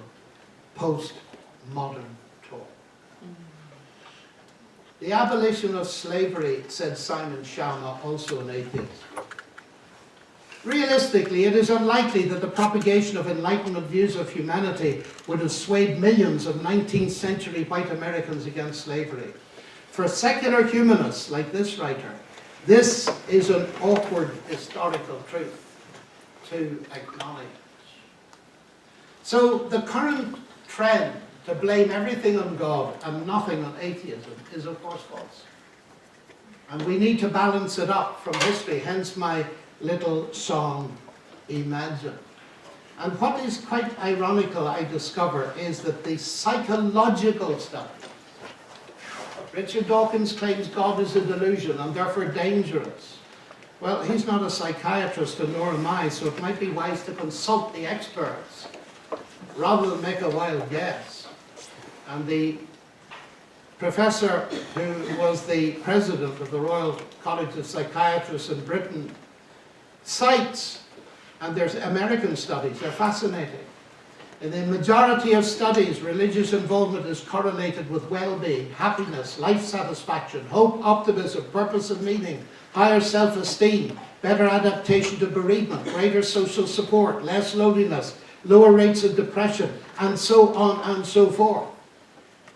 post-modern talk. The abolition of slavery, said Simon Schama, also an atheist. Realistically, it is unlikely that the propagation of Enlightenment views of humanity would have swayed millions of 19th century white Americans against slavery. For secular humanists like this writer, this is an awkward historical truth to acknowledge. So the current trend to blame everything on God and nothing on atheism is of course false. And we need to balance it up from history, hence my little song, Imagine. And what is quite ironical, I discover, is that the psychological studies, Richard Dawkins claims God is a delusion and therefore dangerous. Well, he's not a psychiatrist and nor am I, so it might be wise to consult the experts rather than make a wild guess. And the professor who was the president of the Royal College of Psychiatrists in Britain cites, and there's American studies, they're fascinating. In the majority of studies, religious involvement is correlated with well-being, happiness, life satisfaction, hope, optimism, purpose and meaning, higher self-esteem, better adaptation to bereavement, greater social support, less loneliness, lower rates of depression, and so on and so forth.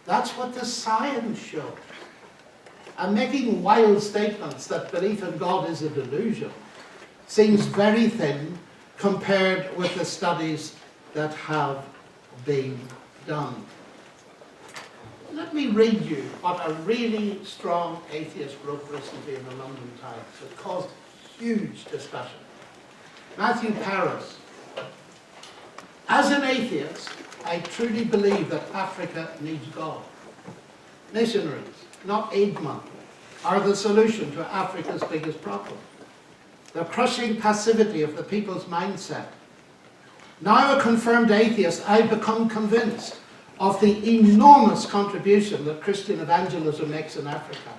That's what the science shows. And making wild statements that belief in God is a delusion seems very thin compared with the studies that have been done. Let me read you what a really strong atheist wrote recently in the London Times. It caused huge discussion. Matthew Paris. As an atheist, I truly believe that Africa needs God. Missionaries, not aid money, are the solution to Africa's biggest problem. The crushing passivity of the people's mindset. Now a confirmed atheist, I've become convinced of the enormous contribution that Christian evangelism makes in Africa,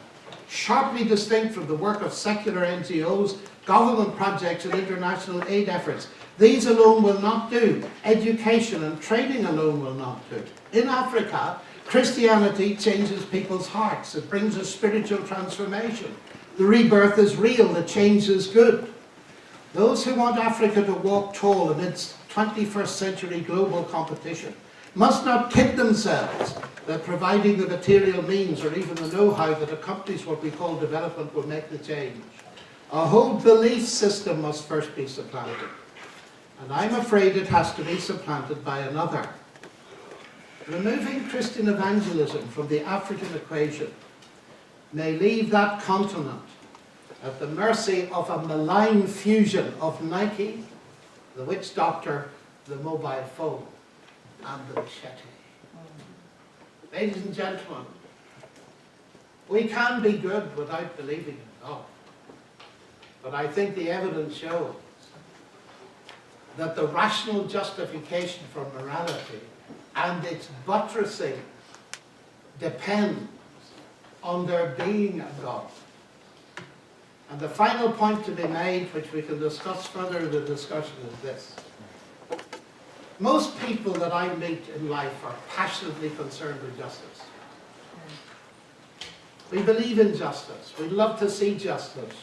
sharply distinct from the work of secular NGOs, government projects and international aid efforts. These alone will not do. Education and training alone will not do. In Africa, Christianity changes people's hearts. It brings a spiritual transformation. The rebirth is real, the change is good. Those who want Africa to walk tall amidst 21st century global competition must not kid themselves that providing the material means or even the know-how that accompanies what we call development will make the change. A whole belief system must first be supplanted. And I'm afraid it has to be supplanted by another. Removing Christian evangelism from the African equation may leave that continent at the mercy of a malign fusion of Nike, the witch doctor, the mobile phone, and the machete. Ladies and gentlemen, we can be good without believing in God. But I think the evidence shows that the rational justification for morality and its buttressing depends on there being a God. And the final point to be made, which we can discuss further in the discussion, is this. Most people that I meet in life are passionately concerned with justice. We believe in justice. We love to see justice.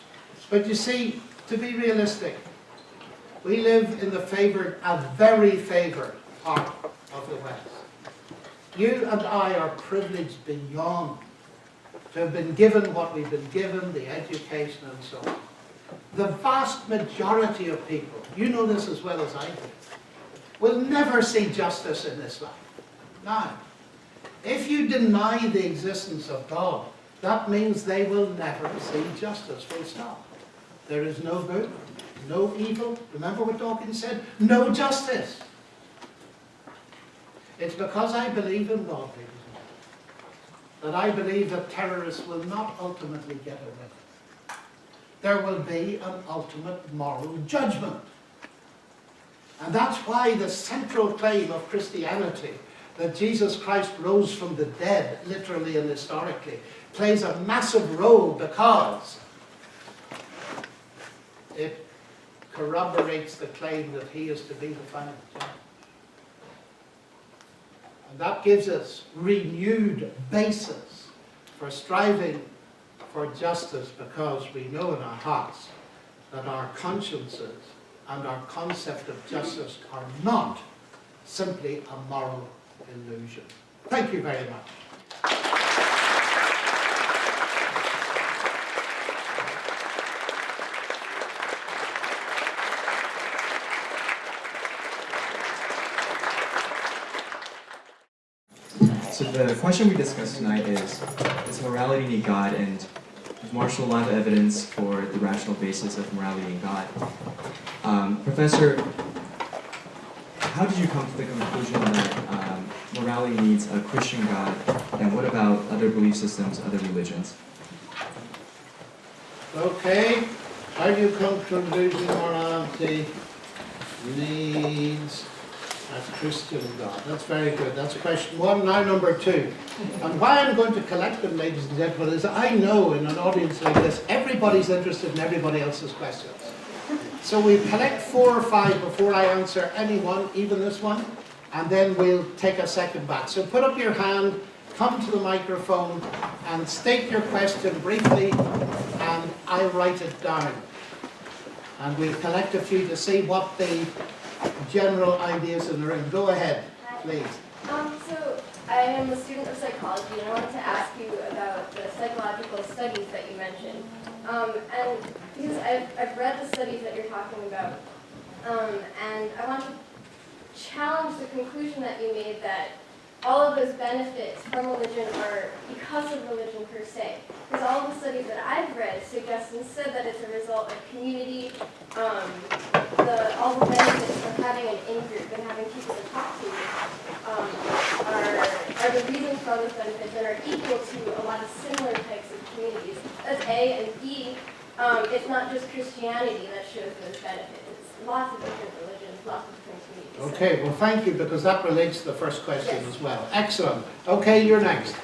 But you see, to be realistic, we live in a very favoured part of the West. You and I are privileged beyond to have been given what we've been given, the education and so on. The vast majority of people, you know this as well as I do, will never see justice in this life. Now, if you deny the existence of God, that means they will never see justice, full stop. There is no good, no evil. Remember what Dawkins said? No justice. It's because I believe in God, ladies and gentlemen, that I believe that terrorists will not ultimately get away. There will be an ultimate moral judgment. And that's why the central claim of Christianity, that Jesus Christ rose from the dead, literally and historically, plays a massive role because it corroborates the claim that he is to be the final judge. And that gives us renewed basis for striving for justice, because we know in our hearts that our consciences and our concept of justice are not simply a moral illusion. Thank you very much. So the question we discussed tonight is, does morality need God, and does Marshall have evidence for the rational basis of morality in God? Professor, how did you come to the conclusion that morality needs a Christian God, and what about other belief systems, other religions? Okay, how do you come to the conclusion morality needs a Christian God? That's very good. That's question one. Now number two. And why I'm going to collect them, ladies and gentlemen, is I know in an audience like this, everybody's interested in everybody else's questions. So we'll collect 4 or 5 before I answer any one, even this one, and then we'll take a second back. So put up your hand, come to the microphone, and state your question briefly, and I'll write it down. And we'll collect a few to see what the general ideas in the room. Go ahead, please. So I am a student of psychology, and I wanted to ask you about the psychological studies that you mentioned. And because I've read the studies that you're talking about, and I want to challenge the conclusion that you made that all of those benefits from religion are because of religion per se. Because all of the studies that I've read suggest instead that it's a result of community, all the benefits of having an in-group and having people to talk to are the reasons for all those benefits and are equal to a lot of similar types of communities. That's A, and B, it's not just Christianity that shows those benefits. It's lots of different religions, lots of different communities. Okay, well thank you, because that relates to the first question as well. Excellent. Okay, you're next.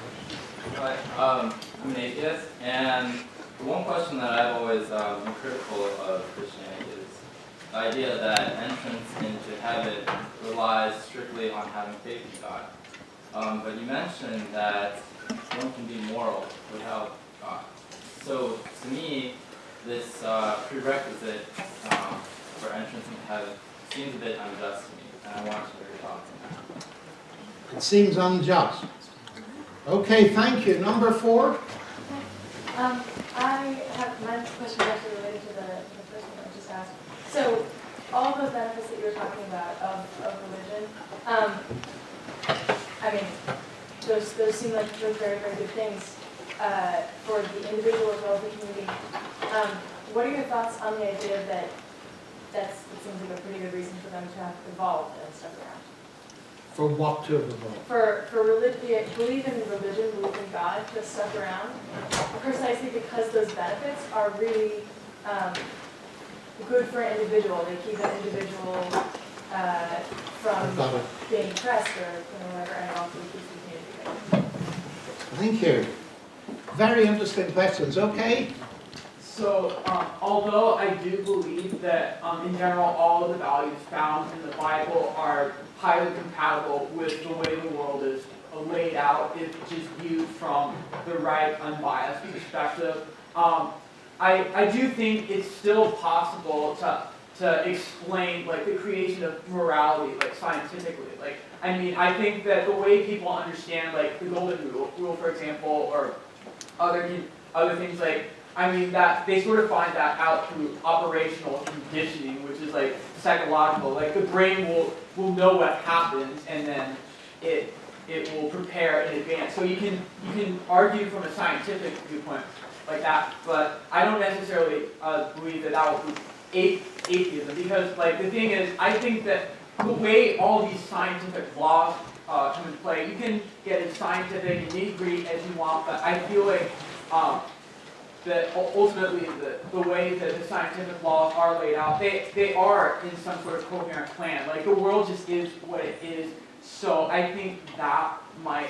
Hi, I'm an atheist, and one question that I've always been critical of Christianity is the idea that entrance into heaven relies strictly on having faith in God. But you mentioned that one can be moral without God. So to me, this prerequisite for entrance into heaven seems a bit unjust to me, and I want to hear your thoughts on that. It seems unjust. Okay, thank you. Number 4. My question is actually related to the first one I just asked. So, all the benefits that you were talking about of religion, I mean, those seem like those very, very good things for the individual as well as the community. What are your thoughts on the idea that it seems like a pretty good reason for them to have evolved and stuck around? For what to evolve? For religion, believe in religion, believe in God, to stuck around, precisely because those benefits are really good for an individual. They keep an individual from being oppressed or whatever, and also keeps the community going. Thank you. Very interesting questions. Okay. So, although I do believe that, in general, all of the values found in the Bible are highly compatible with the way the world is laid out, if just viewed from the right, unbiased perspective, I do think it's still possible to explain, like, the creation of morality, like, scientifically. Like, I mean, I think that the way people understand, like, the golden rule, for example, or other things like, I mean, that they sort of find that out through operational conditioning, which is like psychological. Like the brain will know what happens, and then it will prepare in advance. So you can argue from a scientific viewpoint like that, but I don't necessarily believe that would be atheism, because like the thing is, I think that the way all these scientific laws come into play, you can get as scientific and nitty-gritty as you want, but I feel like that ultimately the way that the scientific laws are laid out, they are in some sort of coherent plan. Like the world just is what it is. So I think that might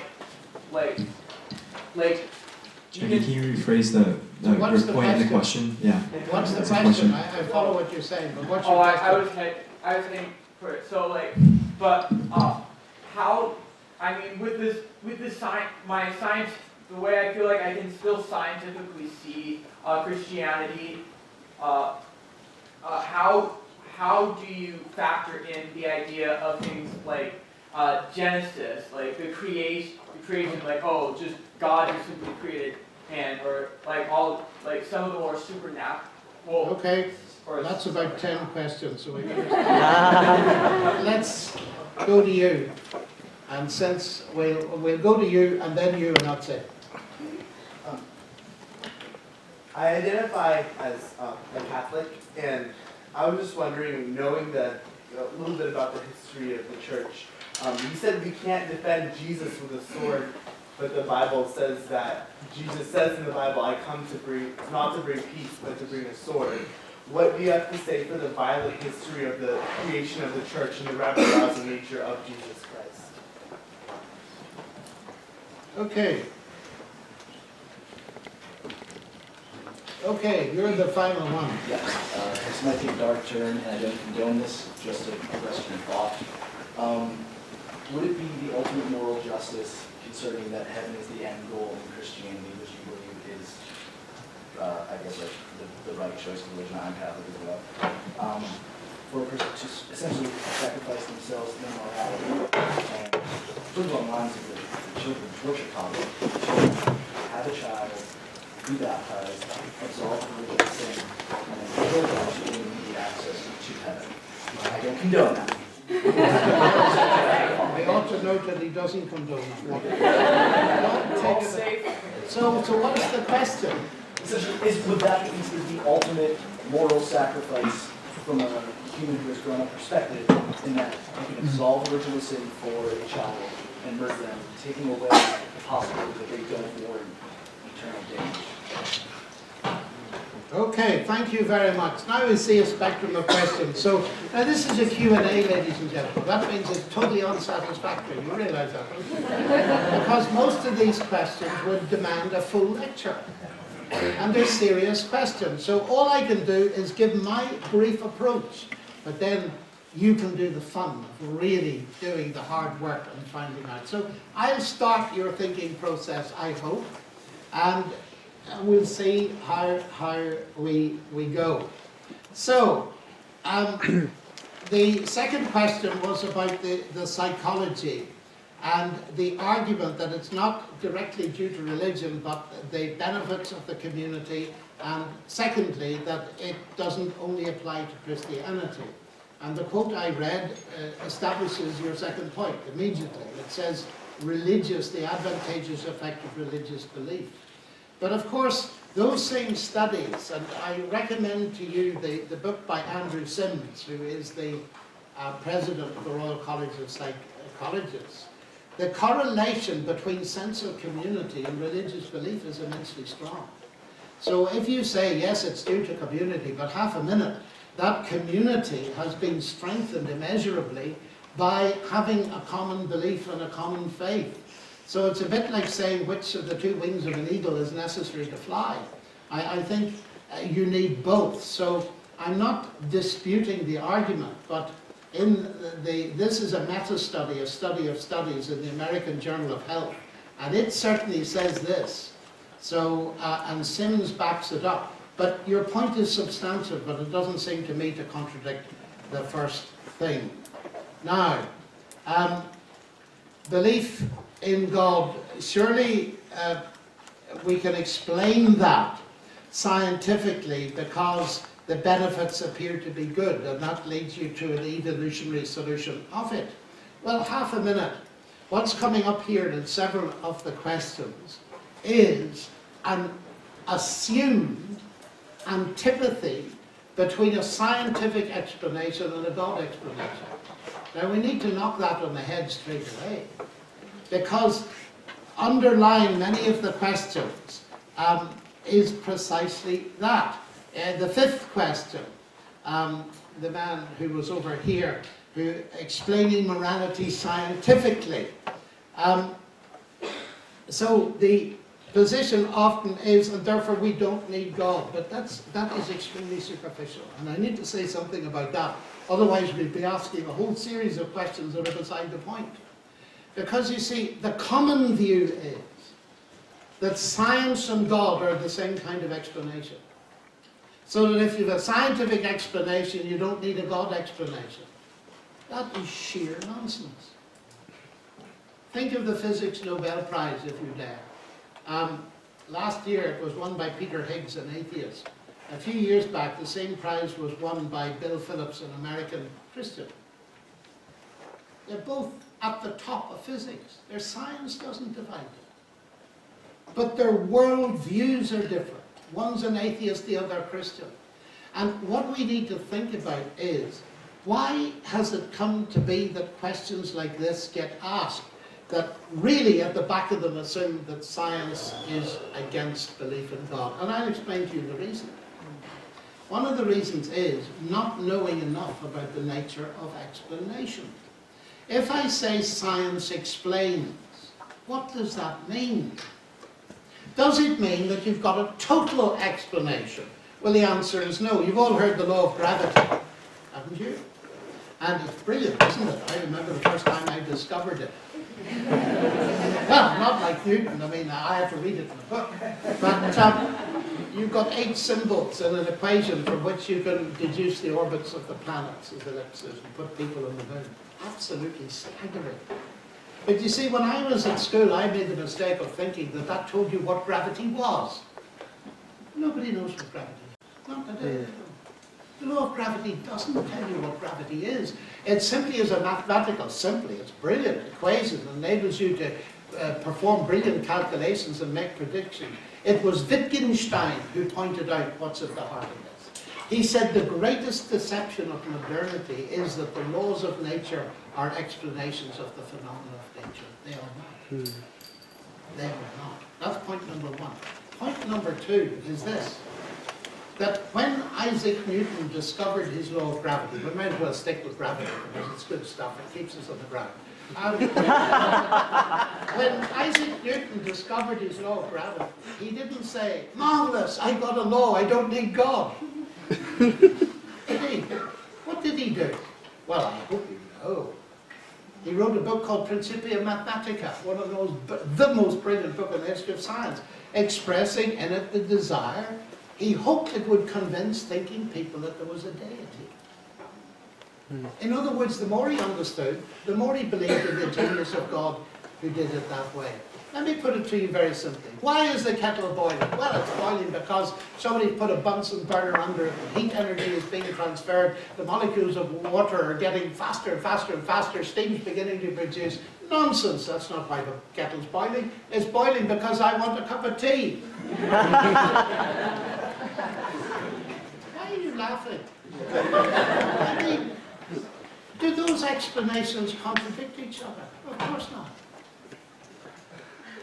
Jackie, can you rephrase your point in the question? Yeah. What's the question? I follow what you're saying, but what's your question? I was saying for it. So like, but how? I mean, with this science. The way I feel like I can still scientifically see Christianity, how do you factor in the idea of things like Genesis, like the creation, like just God who simply created man, or like some of the more supernatural. Okay, that's about 10 questions, so we can let's go to you. And since we'll go to you and then you, and that's it. I identify as a Catholic, and I was just wondering, knowing a little bit about the history of the church, you said we can't defend Jesus with a sword, but the Bible says that Jesus says in the Bible, I come to bring, not to bring peace, but to bring a sword. What do you have to say for the violent history of the creation of the church and the rabble-rousing nature of Jesus Christ? Okay. Okay, you're the final one. Yes, this might take a dark turn, and I don't condone this, just a question of thought. Would it be the ultimate moral justice concerning that heaven is the end goal in Christianity, which you believe is, I guess, like the right choice of religion? I'm Catholic as well. For a person to essentially sacrifice themselves in morality and put it on lines of the children's worship college, have a child, be baptized, absolve religious sin, and then go on to gain immediate access to heaven. I don't condone that. I ought to note that he doesn't condone that. All safe. So what is the question? Would that be considered the ultimate moral sacrifice from a human who has grown up perspective, in that you can absolve original sin for a child and murder them, taking away the possibility that they don't warrant eternal damage? Okay, thank you very much. Now we see a spectrum of questions. So now this is a Q&A, ladies and gentlemen. That means it's totally unsatisfactory. You realize that, don't you? Because most of these questions would demand a full lecture. And they're serious questions. So all I can do is give my brief approach, but then you can do the fun of really doing the hard work and finding out. So I'll start your thinking process, I hope, and we'll see how we go. So, the second question was about the psychology and the argument that it's not directly due to religion, but the benefits of the community, and secondly, that it doesn't only apply to Christianity. And the quote I read establishes your second point immediately. It says, the advantageous effect of religious belief. But of course, those same studies, and I recommend to you the book by Andrew Sims, who is the president of the Royal College of Psychologists. The correlation between sense of community and religious belief is immensely strong. So if you say, yes, it's due to community, but half a minute, that community has been strengthened immeasurably by having a common belief and a common faith. So it's a bit like saying which of the two wings of an eagle is necessary to fly. I think you need both. So I'm not disputing the argument, but this is a meta-study, a study of studies in the American Journal of Health, and it certainly says this. So, and Sims backs it up. But your point is substantive, but it doesn't seem to me to contradict the first thing. Now, belief in God, surely we can explain that scientifically because the benefits appear to be good, and that leads you to an evolutionary solution of it. Well, half a minute. What's coming up here in several of the questions is an assumed antipathy between a scientific explanation and a God explanation. Now we need to knock that on the head straight away, because underlying many of the questions is precisely that. The fifth question, the man who was over here, who explaining morality scientifically. So the position often is, and therefore we don't need God, but that is extremely superficial, and I need to say something about that. Otherwise we'd be asking a whole series of questions that are beside the point. Because you see, the common view is that science and God are the same kind of explanation. So that if you have a scientific explanation, you don't need a God explanation. That is sheer nonsense. Think of the Physics Nobel Prize, if you dare. Last year it was won by Peter Higgs, an atheist. A few years back, the same prize was won by Bill Phillips, an American Christian. They're both at the top of physics. Their science doesn't divide them. But their world views are different. One's an atheist, the other a Christian. And what we need to think about is, why has it come to be that questions like this get asked that really at the back of them assume that science is against belief in God? And I'll explain to you the reason. One of the reasons is not knowing enough about the nature of explanation. If I say science explains, what does that mean? Does it mean that you've got a total explanation? Well, the answer is no. You've all heard the law of gravity, haven't you? And it's brilliant, isn't it? I remember the first time I discovered it. Well, not like Newton. I mean, I had to read it in a book. But you've got 8 symbols in an equation from which you can deduce the orbits of the planets as ellipses and put people on the moon. Absolutely staggering. But you see, when I was at school, I made the mistake of thinking that that told you what gravity was. Nobody knows what gravity is. Not today. The law of gravity doesn't tell you what gravity is. It simply is a mathematical, it's brilliant equation that enables you to perform brilliant calculations and make predictions. It was Wittgenstein who pointed out what's at the heart of this. He said the greatest deception of modernity is that the laws of nature are explanations of the phenomena of nature. They are not. They are not. That's point number 1. Point number 2 is this. That when Isaac Newton discovered his law of gravity, we might as well stick with gravity because it's good stuff, it keeps us on the ground. When Isaac Newton discovered his law of gravity, he didn't say, marvellous, I got a law, I don't need God. Did he? What did he do? Well, I hope you know. He wrote a book called Principia Mathematica, one of the most brilliant book in the history of science, expressing in it the desire. He hoped it would convince thinking people that there was a deity. In other words, the more he understood, the more he believed in the genius of God who did it that way. Let me put it to you very simply. Why is the kettle boiling? Well, it's boiling because somebody put a Bunsen burner under it, and heat energy is being transferred, the molecules of water are getting faster and faster and faster, steam's beginning to produce. Nonsense, that's not why the kettle's boiling. It's boiling because I want a cup of tea. Why are you laughing? I mean, do those explanations contradict each other? Of course not.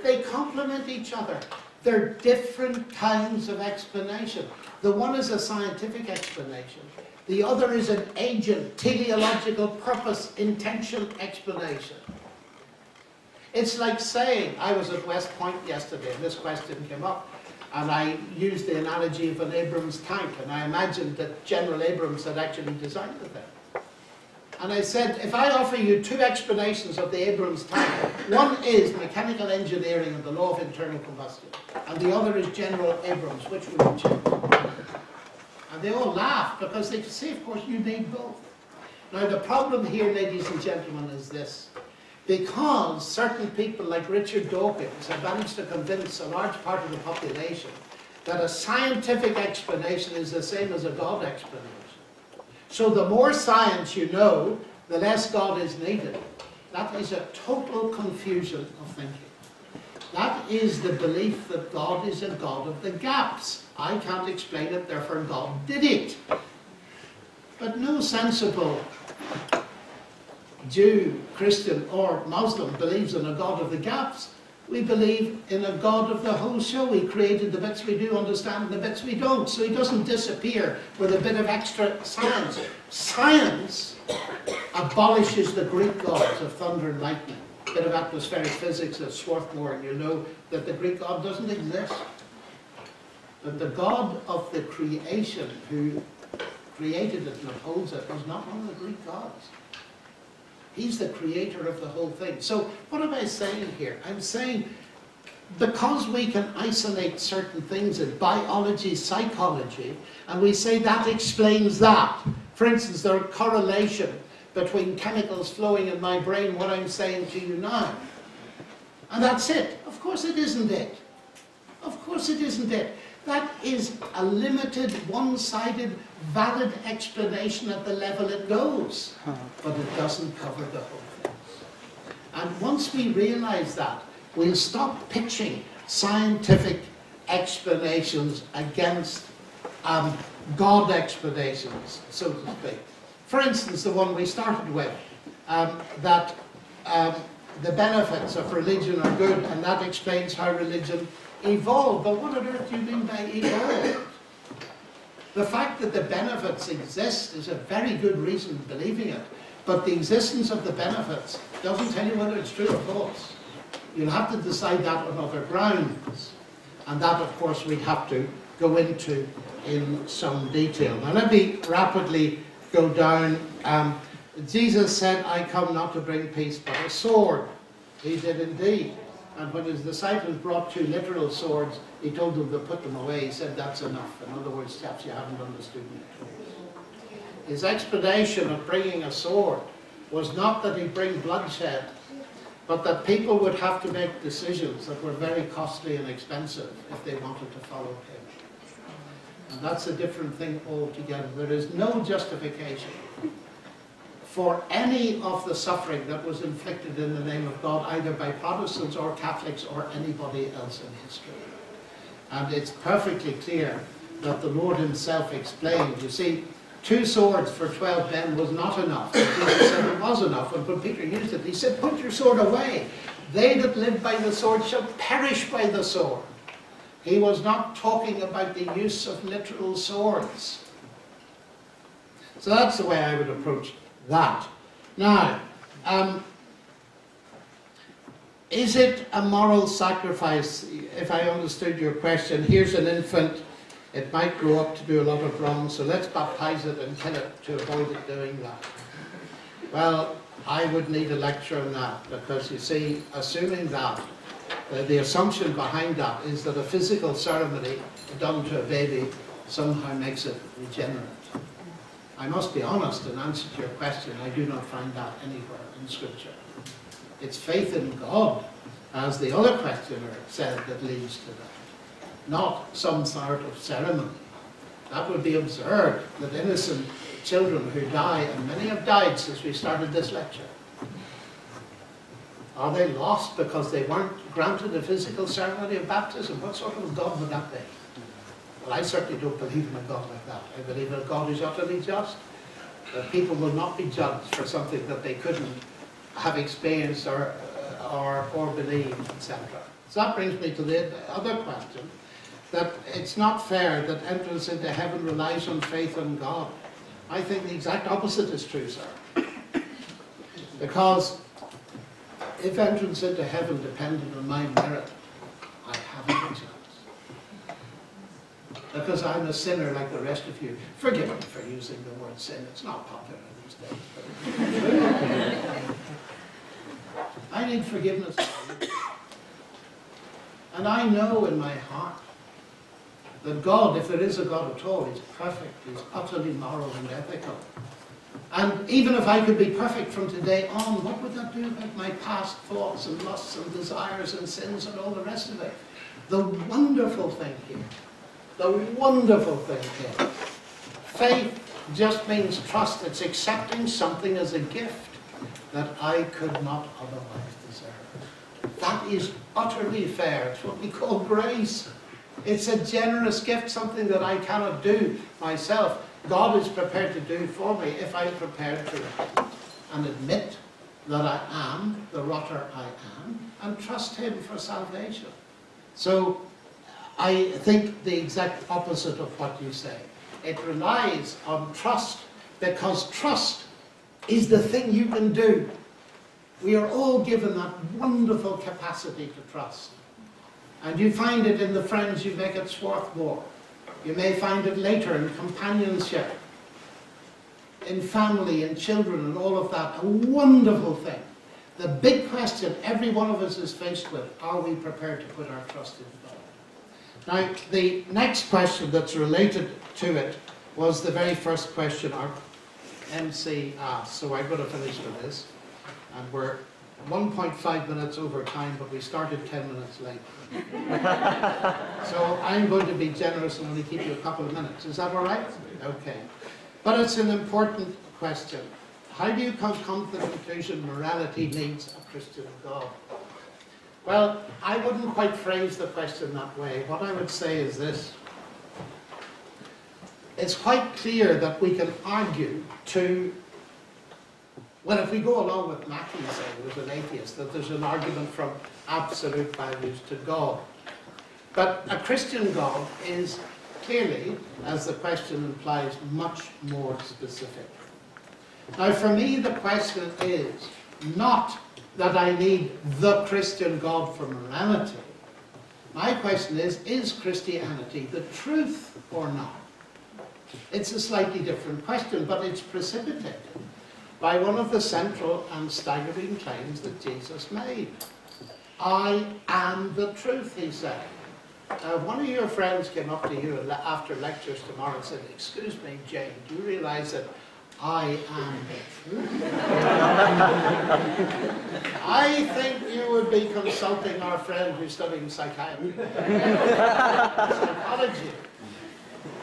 They complement each other. They're different kinds of explanation. The one is a scientific explanation. The other is an agent, teleological purpose, intention explanation. It's like saying, I was at West Point yesterday and this question came up, and I used the analogy of an Abrams tank, and I imagined that General Abrams had actually designed the thing. And I said, if I offer you 2 explanations of the Abrams tank, one is mechanical engineering and the law of internal combustion, and the other is General Abrams, which would you choose? And they all laughed because they could see, of course, you need both. Now the problem here, ladies and gentlemen, is this. Because certain people like Richard Dawkins have managed to convince a large part of the population that a scientific explanation is the same as a God explanation. So the more science you know, the less God is needed. That is a total confusion of thinking. That is the belief that God is a God of the gaps. I can't explain it, therefore God did it. But no sensible Jew, Christian or Muslim believes in a God of the gaps. We believe in a God of the whole show. He created the bits we do understand and the bits we don't. So he doesn't disappear with a bit of extra science. Science abolishes the Greek gods of thunder and lightning. A bit of atmospheric physics at Swarthmore, and you know that the Greek God doesn't exist. But the God of the creation who created it and upholds it was not one of the Greek gods. He's the creator of the whole thing. So what am I saying here? I'm saying because we can isolate certain things in biology, psychology, and we say that explains that. For instance, there's a correlation between chemicals flowing in my brain, what I'm saying to you now. And that's it. Of course it isn't it. Of course it isn't it. That is a limited, one-sided, valid explanation at the level it goes. But it doesn't cover the whole thing. And once we realize that, we'll stop pitching scientific explanations against God explanations, so to speak. For instance, the one we started with, that the benefits of religion are good, and that explains how religion evolved. But what on earth do you mean by evolved? The fact that the benefits exist is a very good reason for believing it, but the existence of the benefits doesn't tell you whether it's true or false. You'll have to decide that on other grounds, and that, of course, we have to go into in some detail. Now, let me rapidly go down. Jesus said, I come not to bring peace, but a sword. He did indeed. And when his disciples brought 2 literal swords, he told them to put them away. He said, that's enough. In other words, chaps, you haven't understood me. His explanation of bringing a sword was not that he'd bring bloodshed, but that people would have to make decisions that were very costly and expensive if they wanted to follow him. And that's a different thing altogether. There is no justification for any of the suffering that was inflicted in the name of God, either by Protestants or Catholics or anybody else in history. And it's perfectly clear that the Lord himself explained. You see, 2 swords for 12 men was not enough. And Jesus said it was enough. And when Peter used it, he said, put your sword away. They that live by the sword shall perish by the sword. He was not talking about the use of literal swords. So that's the way I would approach that. Now, is it a moral sacrifice? If I understood your question, here's an infant. It might grow up to do a lot of wrong, so let's baptize it and kill it to avoid it doing that. Well, I would need a lecture on that, because you see, assuming that, the assumption behind that is that a physical ceremony done to a baby somehow makes it regenerate. I must be honest and answer to your question, I do not find that anywhere in Scripture. It's faith in God, as the other questioner said, that leads to that, not some sort of ceremony. That would be absurd, that innocent children who die, and many have died since we started this lecture, are they lost because they weren't granted a physical ceremony of baptism? What sort of God would that be? Well, I certainly don't believe in a God like that. I believe in a God who's utterly just. That people will not be judged for something that they couldn't have experienced or believed, etc. So that brings me to the other question, that it's not fair that entrance into heaven relies on faith in God. I think the exact opposite is true, sir. Because if entrance into heaven depended on my merit, I haven't a chance. Because I'm a sinner like the rest of you. Forgive me for using the word sin. It's not popular these days. But I need forgiveness. And I know in my heart that God, if there is a God at all, is perfect, is utterly moral and ethical. And even if I could be perfect from today on, what would that do about my past thoughts and lusts and desires and sins and all the rest of it? The wonderful thing here, faith just means trust. It's accepting something as a gift that I could not otherwise deserve. That is utterly fair. It's what we call grace. It's a generous gift, something that I cannot do myself. God is prepared to do for me if I'm prepared to repent and admit that I am the rotter I am and trust him for salvation. So I think the exact opposite of what you say. It relies on trust, because trust is the thing you can do. We are all given that wonderful capacity to trust. And you find it in the friends you make at Swarthmore. You may find it later in companionship, in family, in children, and all of that. A wonderful thing. The big question every one of us is faced with, are we prepared to put our trust in God? Now, the next question that's related to it was the very first question our MC asked. So I'm going to finish with this. And we're 1.5 minutes over time, but we started 10 minutes late. So I'm going to be generous and only keep you a couple of minutes. Is that all right? Okay. But it's an important question. how do you come to the conclusion morality needs a Christian God? Well, I wouldn't quite phrase the question that way. What I would say is this. It's quite clear that we can argue well, if we go along with Mackie saying, who's an atheist, that there's an argument from absolute values to God. But a Christian God is clearly, as the question implies, much more specific. Now, for me, the question is not that I need the Christian God for morality. My question is Christianity the truth or not? It's a slightly different question, but it's precipitated by one of the central and staggering claims that Jesus made. I am the truth, he said. One of your friends came up to you after lectures tomorrow and said, excuse me, Jane, do you realize that I am the truth? I think you would be consulting our friend who's studying psychiatry. Psychology.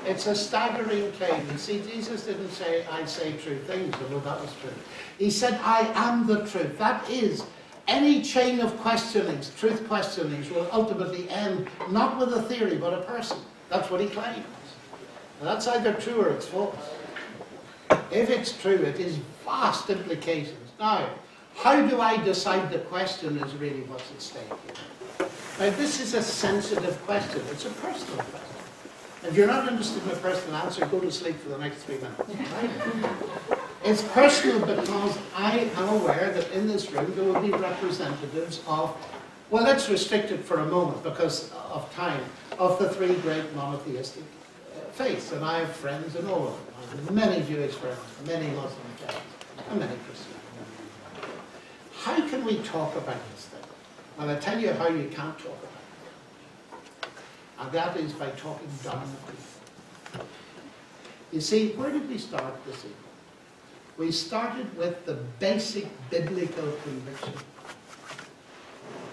It's a staggering claim. You see, Jesus didn't say, I say true things, although that was true. He said, I am the truth. That is, any chain of questionings, truth questionings, will ultimately end not with a theory, but a person. That's what he claims. And that's either true or it's false. If it's true, it is vast implications. Now, how do I decide the question is really what's at stake here? Now, this is a sensitive question. It's a personal question. If you're not interested in a personal answer, go to sleep for the next 3 minutes. Right? It's personal because I am aware that in this room there will be representatives of, well, let's restrict it for a moment because of time, of the three great monotheistic faiths. And I have friends in all of them. I have many Jewish friends, many Muslim friends, and many Christian friends. How can we talk about this thing? Well, I tell you how you can't talk about it. And that is by talking down to people. You see, where did we start this evening? We started with the basic biblical conviction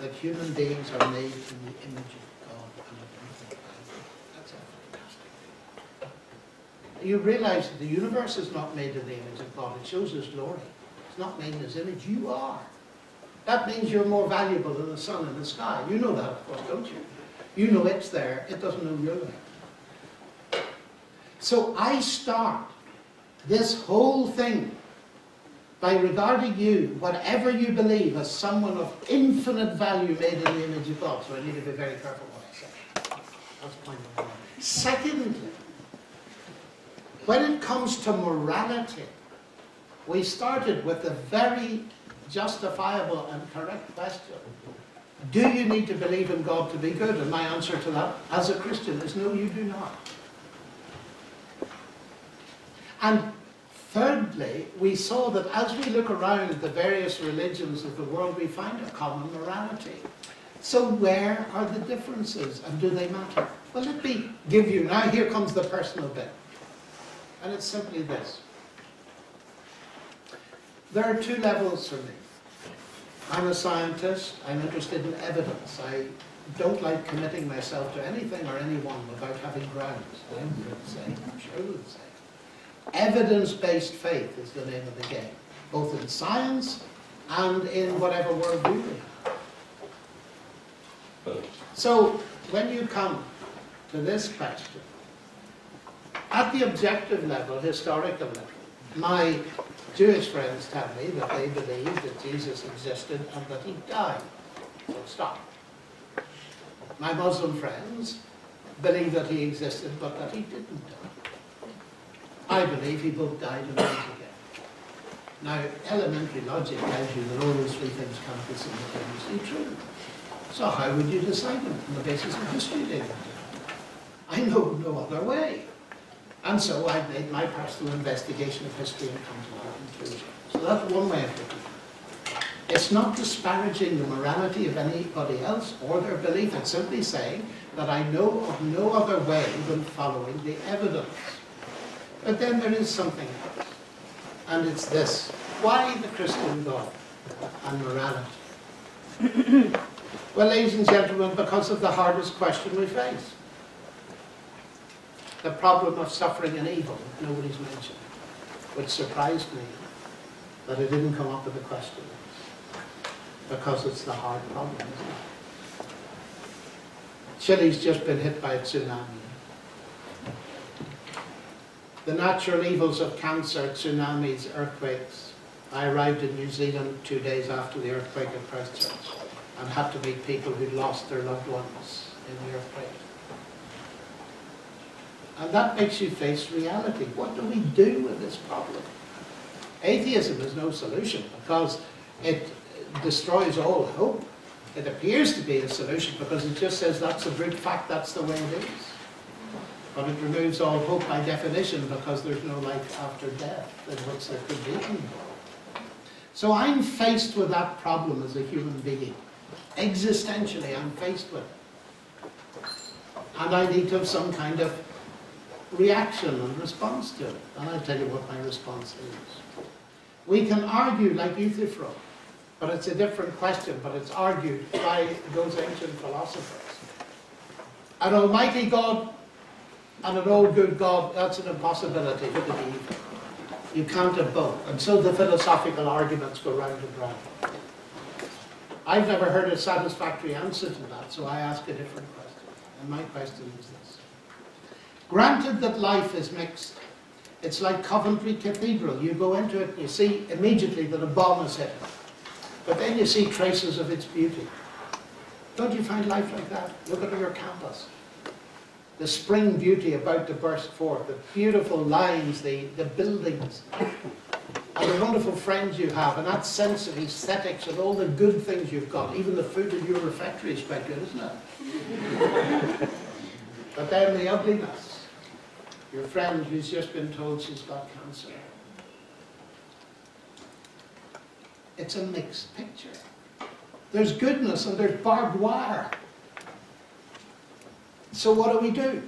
that human beings are made in the image of God and of anything. That's fantastic. You realize that the universe is not made in the image of God. It shows His glory. It's not made in His image. You are. That means you're more valuable than the sun in the sky. You know that, of course, don't you? You know it's there. It doesn't know you're there. So I start this whole thing by regarding you, whatever you believe, as someone of infinite value made in the image of God. So I need to be very careful what I say. That's point number one. Secondly, when it comes to morality, we started with a very justifiable and correct question. Do you need to believe in God to be good? And my answer to that, as a Christian, is no, you do not. And thirdly, we saw that as we look around the various religions of the world, we find a common morality. So where are the differences, and do they matter? Well, let me give you, now here comes the personal bit. And it's simply this. There are two levels for me. I'm a scientist. I'm interested in evidence. I don't like committing myself to anything or anyone without having grounds. I'm the same. I'm sure the same. Evidence-based faith is the name of the game, both in science and in whatever worldview we have. So when you come to this question, at the objective level, historical level, my Jewish friends tell me that they believe that Jesus existed and that he died. So stop. My Muslim friends believe that he existed but that he didn't die. I believe he both died and rose again. Now, elementary logic tells you that all those three things can't be simultaneously true. So how would you decide them on the basis of history data? I know no other way. And so I've made my personal investigation of history and come to that conclusion. So that's one way of looking at it. It's not disparaging the morality of anybody else or their belief. It's simply saying that I know of no other way than following the evidence. But then there is something else. And it's this. Why the Christian God and morality? Well, ladies and gentlemen, because of the hardest question we face. The problem of suffering and evil, nobody's mentioned, which surprised me. that it didn't come up with the question? Because it's the hard problem, isn't it? Chile's just been hit by a tsunami. The natural evils of cancer, tsunamis, earthquakes. I arrived in New Zealand 2 days after the earthquake at Christchurch and had to meet people who lost their loved ones in the earthquake. And that makes you face reality. What do we do with this problem? Atheism is no solution because it destroys all hope. It appears to be a solution because it just says that's a brute fact, that's the way it is. But it removes all hope by definition because there's no life after death in which there could be any. So I'm faced with that problem as a human being. Existentially, I'm faced with it. And I need to have some kind of reaction and response to it. And I'll tell you what my response is. We can argue like Euthyphro, but it's a different question, but it's argued by those ancient philosophers. An almighty God and an all good God, that's an impossibility for the evil. You can't have both. And so the philosophical arguments go round and round. I've never heard a satisfactory answer to that, so I ask a different question. And my question is this. Granted that life is mixed, it's like Coventry Cathedral. You go into it and you see immediately that a bomb is hit. But then you see traces of its beauty. Don't you find life like that? Look at your campus. The spring beauty about to burst forth, the beautiful lines, the buildings, and the wonderful friends you have, and that sense of aesthetics and all the good things you've got. Even the food in your refectory is quite good, isn't it? But then the ugliness. Your friend who's just been told she's got cancer. It's a mixed picture. There's goodness and there's barbed wire. So what do we do?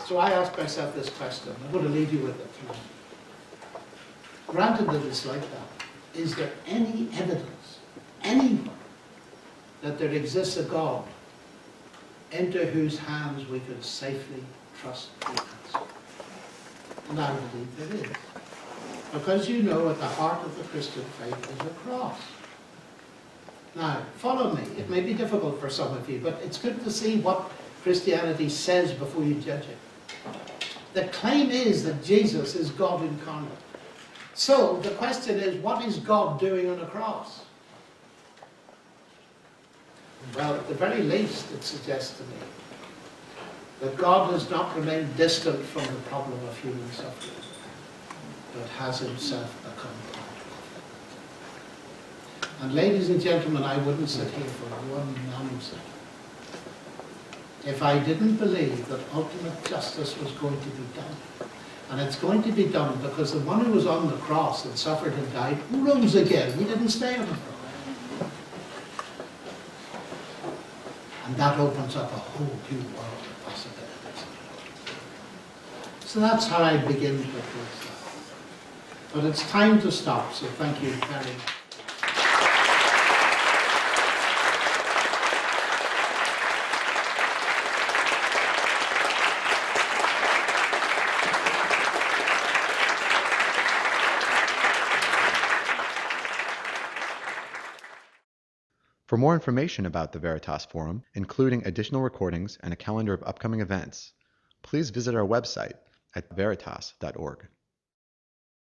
So I ask myself this question. I'm going to leave you with it tonight. Granted that it's like that, is there any evidence, anywhere, that there exists a God into whose hands we could safely trust the answer? And I believe there is. Because you know at the heart of the Christian faith is a cross. Now, follow me. It may be difficult for some of you, but it's good to see what Christianity says before you judge it. The claim is that Jesus is God incarnate. So, the question is, what is God doing on a cross? Well, at the very least, it suggests to me that God does not remain distant from the problem of human suffering, but has himself become part of it. And ladies and gentlemen, I wouldn't sit here for 1 nanosecond if I didn't believe that ultimate justice was going to be done. And it's going to be done because the one who was on the cross and suffered and died rose again. He didn't stay on the cross. And that opens up a whole new world of possibilities. So that's how I begin to approach that. But it's time to stop, so thank you very much. For more information about the Veritas Forum, including additional recordings and a calendar of upcoming events, please visit our website at veritas.org.